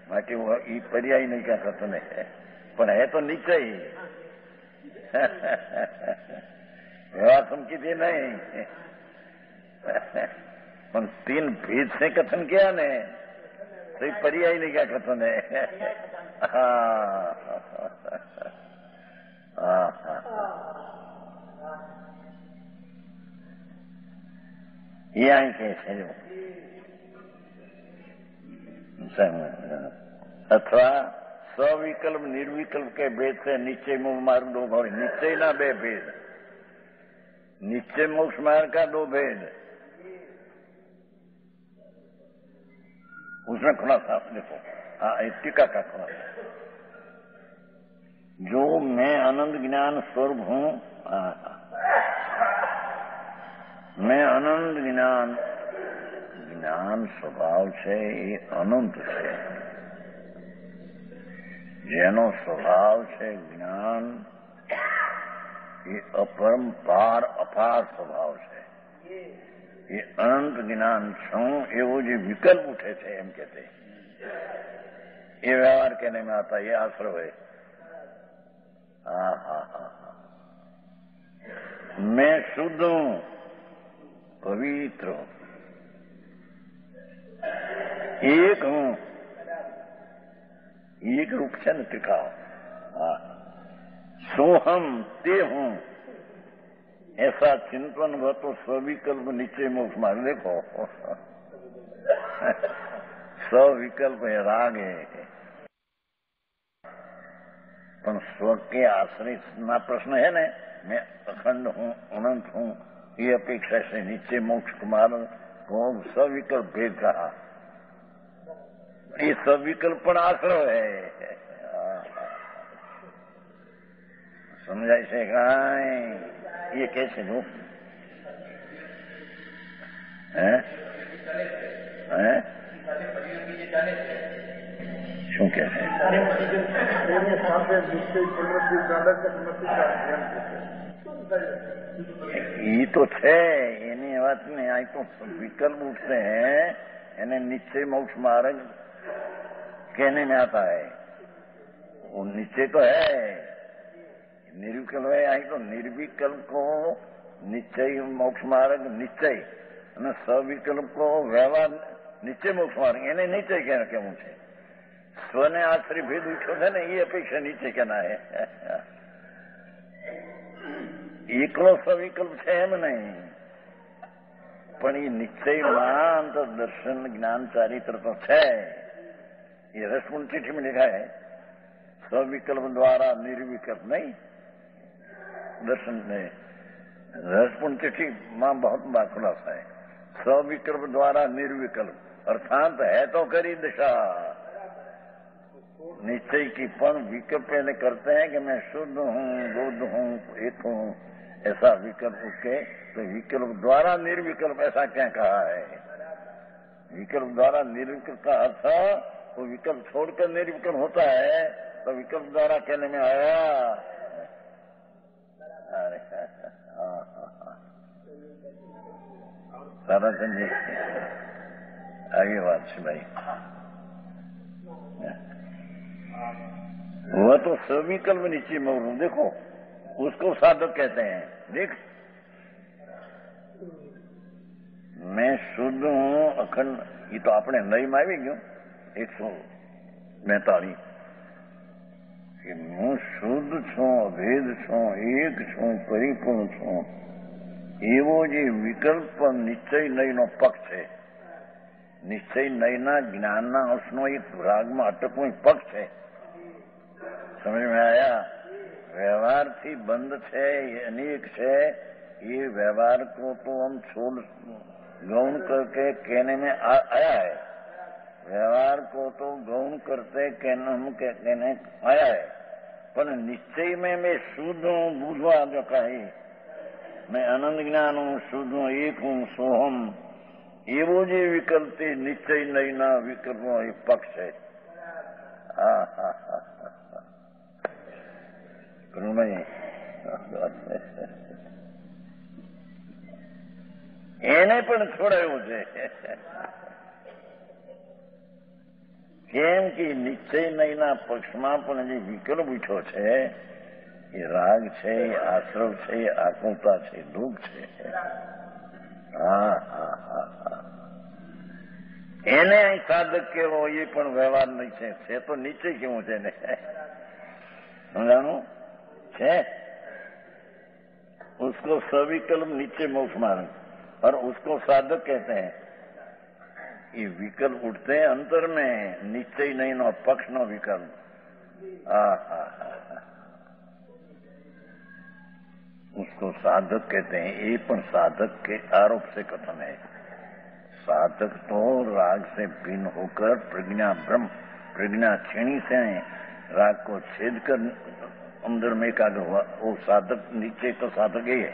बाकी वो ये पर्याय नहीं का कथन है, पर है तो निश्चय ही. व्यवहार समझी नहीं, पर तीन भेद से कथन किया ने, तो ये पर्याय नहीं क्या कथन है. यहाँ कैसे जो अथवा सविकल्प निर्विकल्प के भेद से निश्चय मोक्ष मार्ग दो भाव, निश्चय ना बे भेद, निश्चय मोक्ष मार्ग का दो भेद, उसमें खुलासा देखो. हाँ, टीका का खुलासा, जो मैं आनंद ज्ञान स्वरूप हूं, मैं आनंद ज्ञान ज्ञान स्वभाव છે એ અનંત છે, જેનો સ્વભાવ છે જ્ઞાન એ અપરંપાર અપાર સ્વભાવ છે. એ અનંત જ્ઞાન છું એવો જે વિકલ્પ ઉઠે છે એમ કહેते, ये व्यवहार कहने में आता, ये आश्रय है. मैं शुद्ध हूं, पवित्र हूं, एक हूं, एक रूप से न टिकाओ. सोहम ते हूं, ऐसा चिंतन हो तो स्विकल्प निश्चय मोक्ष मार्ग. देखो स्विकल्प है, राग है, पर स्व के आश्रय ना प्रश्न है ने, मैं अखंड हूं, अनंत हूं, ये अपेक्षा से निश्चय मोक्ष मार्ग को स्विकल्प भेद कहा. ये सविकल्प પણ આશરો है સમજાય છે કાંઈ એ કે છે જો શું કે છે એ તો છે એની વાત ને આ તો विकल्प उठते हैं यानी निश्चय मोक्ष मार्ग कहने में आता है वो निश्चय तो है निर्विकल्प है आई तो निर्विकल्प को निश्चय मोक्ष मार्ग निश्चय અને સવિકલ્પ કો વ્યવહાર નિશ્ચય મોક્ષ માર્ગ એને નિશ્ચય કેવું છે સ્વને આશ્રય ભેદ ઉઠ્યો છે ને એ અપેક્ષા નિશ્ચય કેના હે એકલો સવિકલ્પ છે એમ નહીં પણ એ નિશ્ચયમાં અંતર્દર્શન જ્ઞાન ચારિત્ર તો છે ये रसपूर्ण चिट्ठी में लिखा है सविकल्प द्वारा निर्विकल्प नहीं दर्शन में रसपूर्ण चिट्ठी मां बहुत बड़ा खुलासा है सविकल्प द्वारा निर्विकल्प अर्थात है तो करी दिशा निश्चय की पण विकल्प पहले करते हैं कि मैं शुद्ध हूँ बुद्ध हूँ एक हूँ ऐसा विकल्प उसके तो विकल्प द्वारा निर्विकल्प ऐसा क्या कहा है विकल्प द्वारा निर्विकल्प का अर्थ वो विकल्प छोड़कर निर्विकल्प होता है तो विकल्प द्वारा कहने में आया अरे सारा समझे आगे बात से भाई वह तो सविकल्प नीचे में देखो उसको साधक कहते हैं देख मैं शुद्ध हूँ अखंड ये तो अपने नई में આવી ગયો 142 કે હું શુદ્ધ છું અભેદ છું એક છું પરિપૂર્ણ છું એવો જે વિકલ્પ નિશ્ચય નયનો પક્ષ છે નિશ્ચય નયના જ્ઞાનના અંશનો એક ભાગમાં અટકવો પક્ષ છે સમજ में आया व्यवहारથી બંધ છે અનેક છે ये व्यवहार को तो हम छोड़ गौण करके कहने में आया है व्यवहार को तो गौण करते कहने आया है पर निश्चय में मैं शुद्ध हूँ बुझवा जो कही मैं आनंद ज्ञान हूँ शुद्ध हूँ एक हूँ सोहम एवो जे विकल्प निश्चय नहीं ना विकल्प पक्ष है એને પણ છોડાયું છે કેમ કે નિશ્ચય નહીના પક્ષમાં પણ જે વિકલ્પ ઉઠ્યો છે એ રાગ છે આશ્રવ છે આકુલતા છે દુઃખ છે એને અહીં સાધક કેવો એ પણ વ્યવહાર નહીં છે તો નિશ્ચય કેવું છે ને સમજાણું છે उसको सविकल्प निश्चय मोक्ष मार्ग और उसको साधक कहते हैं ये विकल्प उठते हैं अंतर में निश्चय नहीं नो पक्ष नो विकल्प उसको साधक कहते हैं ये पण साधक के आरोप से कथन है साधक तो राग से भिन्न होकर प्रज्ञा ब्रह्म प्रज्ञा क्षीणी से राग को छेद कर अंदर में एकाग्र हुआ वो साधक निश्चय तो साधक ही है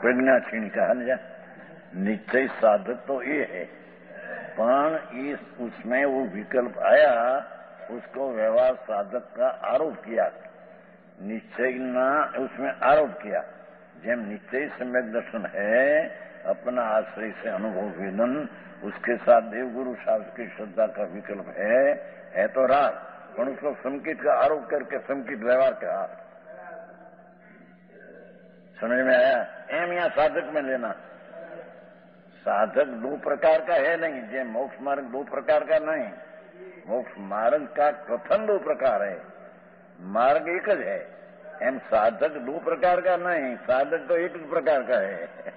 प्रज्ञा क्षीणी कहा ना निश्चय साधक तो ये है पण इस उसमें वो विकल्प आया उसको व्यवहार साधक का आरोप किया निश्चय ना उसमें आरोप किया जब निश्चय सम्यक दर्शन है अपना आश्रय से अनुभव वेदन उसके साथ देवगुरु शास्त्र की श्रद्धा का विकल्प है तो राग पर उसको संकित का आरोप करके संकित व्यवहार कहा समझ में आया एम यहाँ साधक में लेना साधक दो प्रकार का है नहीं जे मोक्ष मार्ग दो प्रकार का नहीं मोक्ष मार्ग का कथन दो प्रकार है मार्ग एक ज है एम साधक दो प्रकार का नहीं साधक तो एक प्रकार का है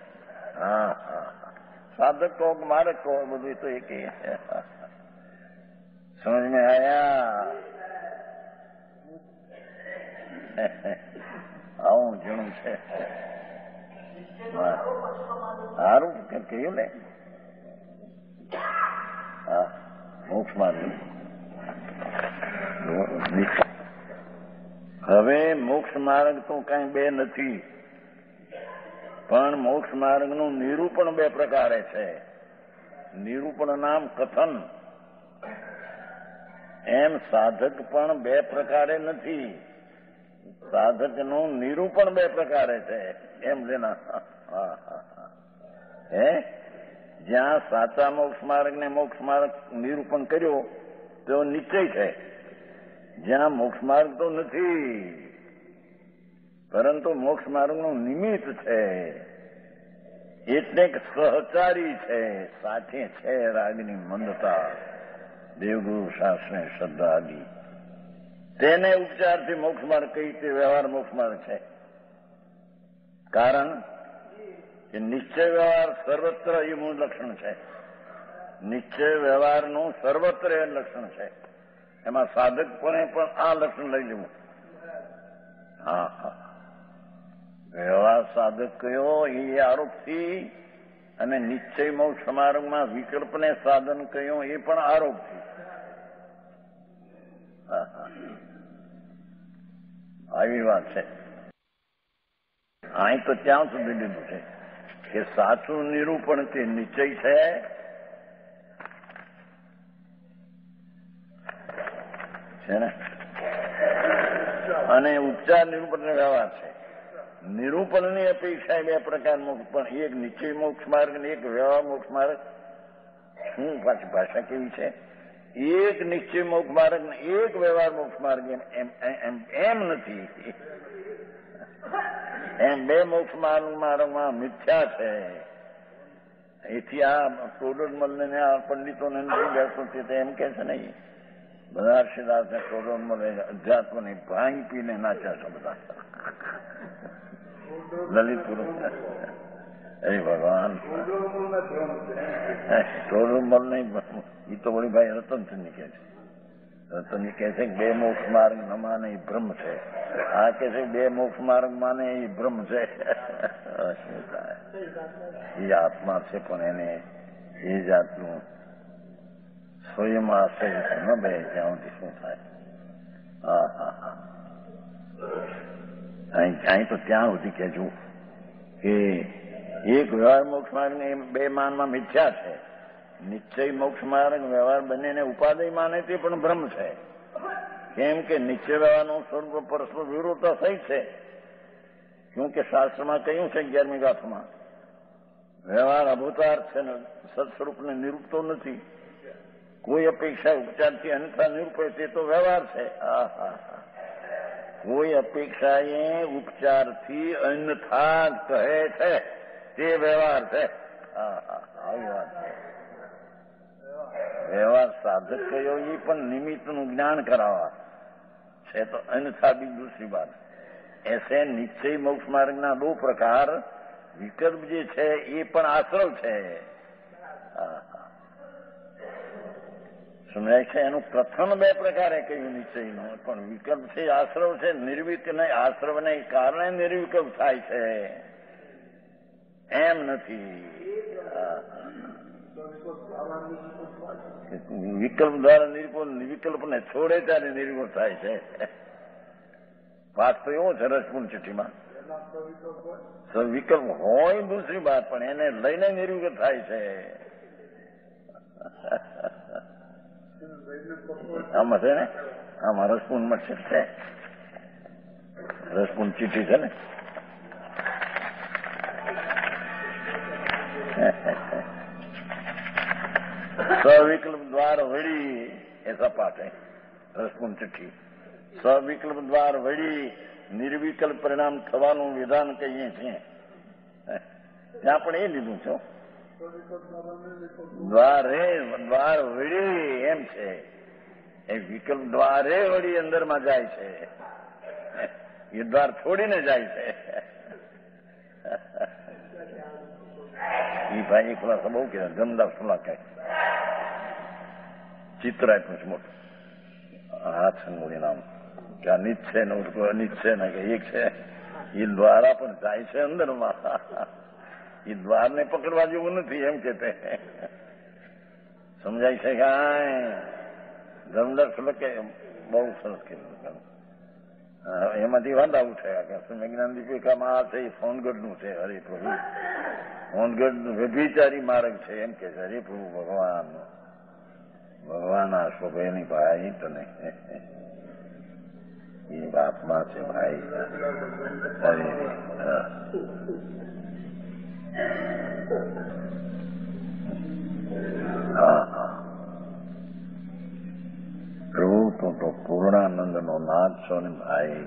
हाँ साधक को मार्ग को બધું तो एक ही है समझ में आया આવું જણું છે સારું કેવું ને મોક્ષ માર્ગ. હવે મોક્ષ માર્ગ તો કઈ બે નથી, પણ મોક્ષ માર્ગનું નિરૂપણ બે પ્રકારે છે. નિરૂપણ નામ કથન. એમ સાધક પણ બે પ્રકારે નથી, સાધકનું નિરૂપણ બે પ્રકારે છે. એમ જેના જ્યાં સાચા મોક્ષ માર્ગ ને મોક્ષ માર્ગ નિરૂપણ કર્યો તો નિશ્ચય છે. જ્યાં મોક્ષ માર્ગ તો નથી, પરંતુ મોક્ષ માર્ગનું નિમિત્ત છે, એટલે સહચારી છે, સાથે છે રાગની મંદતા, દેવગુરુ શાસ્ત્રને શ્રદ્ધા આદિ. તેને ઉપચારથી મોક્ષ માર્ગ કઈ તે વ્યવહાર મોક્ષ માર્ગ છે. કારણ કે નિશ્ચય વ્યવહાર સર્વત્ર એ મૂળ લક્ષણ છે. નિશ્ચય વ્યવહારનું સર્વત્ર એ લક્ષણ છે. એમાં સાધકપણે પણ આ લક્ષણ લઈ લેવું. હા હા, વ્યવહાર સાધક કયો એ આરોપથી, અને નિશ્ચય મોક્ષ માર્ગમાં વિકલ્પને સાધન કયો એ પણ આરોપથી. આવી વાત છે. અહીં તો ત્યાં સુધી લીધું છે કે સાચું નિરૂપણ તે નિશ્ચય છે ને, અને ઉપચાર નિરૂપણ વ્યવહાર છે. નિરૂપણની અપેક્ષા બે પ્રકારનો, પણ એક નિશ્ચય મોક્ષ માર્ગ ને એક વ્યવહાર મોક્ષ માર્ગ. શું પાછી ભાષા કેવી છે? એક નિશ્ચય મોક્ષ માર્ગ ને એક વ્યવહાર મોક્ષ માર્ગ એમ નથી. એમ બે મોક્ષ માર્ગમાં મિથ્યા છે. એથી આ ટોડરમલ ને આ પંડિતોને નથી બેસતું તે એમ કે છે નહીં. બધા સિદ્ધાર્થ ને ટોડરમલ અધ્યાત્મની ભાંગ પીને નાચ્યા છે બધા. લલિતપુર એ ભગવાન ટોડરમલ નહીં, એ તો વળી ભાઈ રતનચંદ કે છે. રતન કહે છે કે બે મોક્ષ માર્ગ ન માને એ બ્રહ્મ છે. આ કે છે બે મોક્ષ માર્ગ માને એ બ્રહ્મ છે. શું થાય? એ આત્મા છે, પણ એને એ જાતનું સ્વયં આશ્રય ન બે ત્યાં સુધી શું થાય? હા હા હા, અહીં તો ત્યાં સુધી કહેજો કે એક વ્યવહાર મોક્ષ માર્ગ ને બે માનમાં મિથ્યા છે. નિશ્ચય મોક્ષ માર્ગ વ્યવહાર બંનેને ઉપાદેય માને તે પણ ભ્રમ છે. કેમ કે નિશ્ચય વ્યવહારનું સ્વરૂપ પરસ્પર વિરોધતા થઈ છે. ક્યોંકિ શાસ્ત્રમાં કહ્યું છે 11મી ગાથામાં, વ્યવહાર અભૂતાર છે ને સત્સ્વરૂપને નિરૂપતો નથી. કોઈ અપેક્ષા ઉપચારથી અન્યથા નિરૂપે તે તો વ્યવહાર છે. કોઈ અપેક્ષાએ ઉપચારથી અન્યથા કહે છે તે વ્યવહાર છે. આવી વાત છે. વ્યવહાર સાધક કયો એ પણ નિમિત્તનું જ્ઞાન કરાવવા છે, તો અન્યથા બી દૂસરી બાત. ऐसे निश्चय मोक्ष मार्गना दो प्रकार, विकल्प जे છે એ પણ આશ્રવ છે. સમજાય છે? એનું કથન બે પ્રકારે કહ્યું નિશ્ચયનું, પણ વિકલ્પ છે આશ્રવ છે. નિર્વિક નહીં, આશ્રવને કારણે નિર્વિકલ્પ થાય છે એમ નથી. વિકલ્પ દ્વારા વિકલ્પને છોડે ત્યારે નિર્વિકલ્પ થાય છે. પાઠ તો એવો છે રસપૂર્ણ ચિઠ્ઠીમાં, વિકલ્પ હોય દૂસરી વાત, પણ એને લઈને નિર્વિકલ્પ થાય છે. આમાં છે ને, આમાં રસપૂર્ણમાં છે, રસપૂર્ણ ચિઠ્ઠી છે ને. સવિકલ્પ દ્વાર વળી એસા પાઠ है રસપૂર્ણ ચિઠ્ઠી. સવિકલ્પ દ્વાર વળી નિર્વિકલ્પ પરિણામ થવાનું વિધાન કહીએ છીએ. ત્યાં પણ એ લીધું છે. દ્વાર વળી એમ છે, એ વિકલ્પ દ્વારે વળી અંદરમાં જાય છે, એ દ્વાર છોડીને જાય છે. એ ભાઈ ખુલાસા બહુ કહેવાય, ધમદાસ ખુલાસા ચિત્ર આપ્યું છે મોટું, હાથ મૂડી નામ કે આ નિત છે ને અનિત છે ને કે એક છે. એ દ્વારા પણ જાય છે અંદરમાં. એ દ્વારને પકડવા જેવું નથી એમ કે તે સમજાય છે કાંઈ? ધર્મદાસ કે બહુ સરસ કીધું. એમાંથી વાંધા ઉઠાયા કે મેઘનાન દીપિકામાં આ છે એ ફોનગઢનું છે. હરે પ્રભુ, ફોનગઢ વ્યભિચારી માર્ગ છે એમ કે છે. હરે પ્રભુ ભગવાન, ભગવાન આ શોભે નહીં ભાઈ તને. એ બાપમાં છે ભાઈ. અરે હા હા, પ્રભુ તું તો પૂર્ણાનંદ નો નાથ છો ને ભાઈ.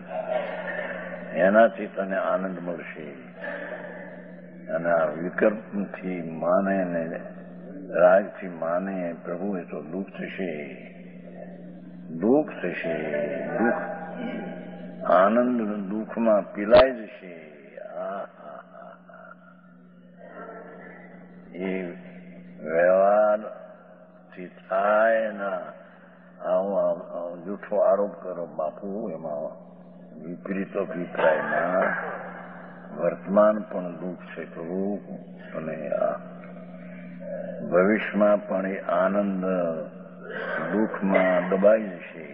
એનાથી તને આનંદ મળશે. અને આ વિકલ્પથી માને ને રાગથી માને પ્રભુ એ તો દુઃખ થશે, દુઃખ થશે. દુઃખ આનંદ દુઃખમાં પીલાઈ જશે. એ વ્યવહારથી થાય ના આવું જૂઠો આરોપ કરો બાપુ. એમાં વિપરીત અભિપ્રાયમાં વર્તમાન પણ દુઃખ છે પ્રભુ. અને ભવિષ્યમાં પણ એ આનંદ દુઃખમાં દબાઈ જશે.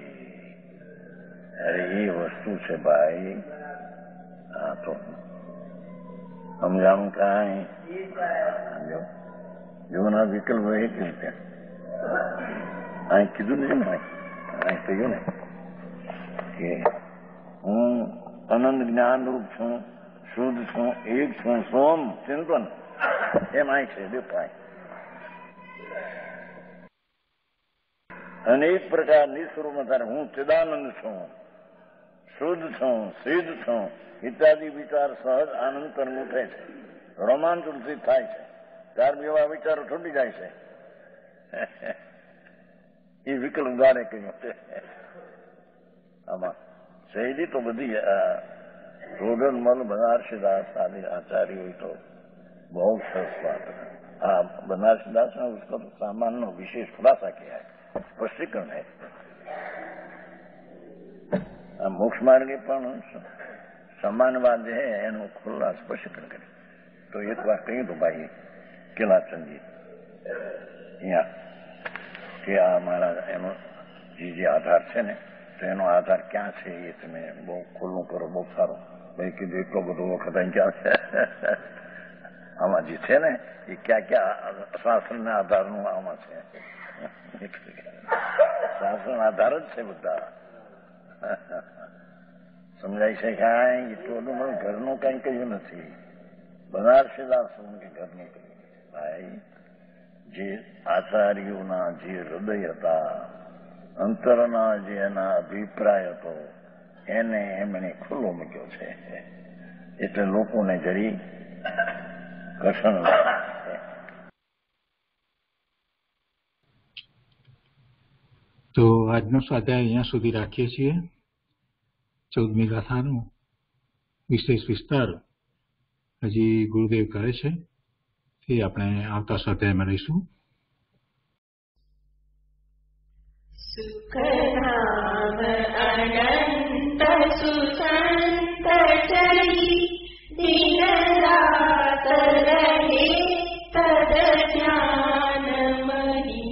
અરે એ વસ્તુ છે ભાઈ. હા તો સમજાણું કાંઈ? જોના વિકલ્પ એ કેવી રીતે અહીં કીધું ને, અહીં કહ્યું ને કે હું અનંત જ્ઞાન રૂપ છું, શુદ્ધ છું, એક છું, સોમ ચિંતન. એમ અહીં છે દેખાય. અનેક પ્રકારની સ્વરૂપમાં હું ચિદાનંદ છું, શુદ્ધ છું, સિદ્ધ છું ઇત્યાદિ વિચાર સહજ આનંદ કરવું થાય છે. રોમાંચ ઉલ્સિત થાય છે. ત્યાર એવા વિચારો છૂટી જાય છે. એ વિકલ્પ દ્વારે કહ્યું છે. આમાં શૈલી તો બધી રોડનમલ બનારસીદાસ આદિ આચાર્યો તો બહુ સરસ વાત. આ बनारसीदास ने उसका तो सामान नो विशेष खुलासा किया है, स्पष्टीकरण है. મોક્ષ માર્ગે પણ સમાનવાદ છે એનું ખુલ્લા સ્પષ્ટીકરણ કર્યું. તો એક વાર કહ્યું તો ભાઈ કેલાચંદજી અહીંયા કે આ મારા એનો જે આધાર છે ને તો એનો આધાર ક્યાં છે એ તમે બહુ ખુલ્લું કરો, બહુ સારું. ભાઈ કીધું એટલો બધો વખત અહીં ક્યાં છે આમાં જે છે ને એ ક્યાં ક્યાં શાસ્ત્રના આધારનું આમાં છે. શાસ્ત્રના આધાર જ છે બધા. સમજાય છે કાંઈ? એટલું બધું ઘરનું કઈ કહ્યું નથી. બનારસીદાસ કે ઘરનું કહ્યું. ભાઈ જે આચાર્યોના જે હૃદય હતા, અંતરના જે એના અભિપ્રાય હતો એને એમણે ખુલ્લો મૂક્યો છે. એટલે લોકોને જરી ઘર્ષણ લાગે. તો આજનો સ્વાધ્યાય અહીંયા સુધી રાખીએ છીએ. 14મી ગાથાનો વિશેષ વિસ્તાર હજી ગુરુદેવ કરે છે તે આપણે આવતા સ્વાધ્યાયમાં રહીશું. સુખધામ અનંત સુસંત ચરી દિન રાત રહે તદ જ્ઞાન મહી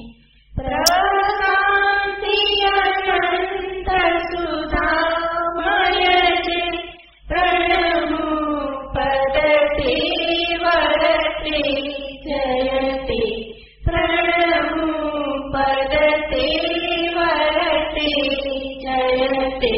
પ્રકાંતિ અનંત સુધામય જે પ્રણમુ પદતે વરતે જયતે પ્રણમુ પદતે વરતે જયતે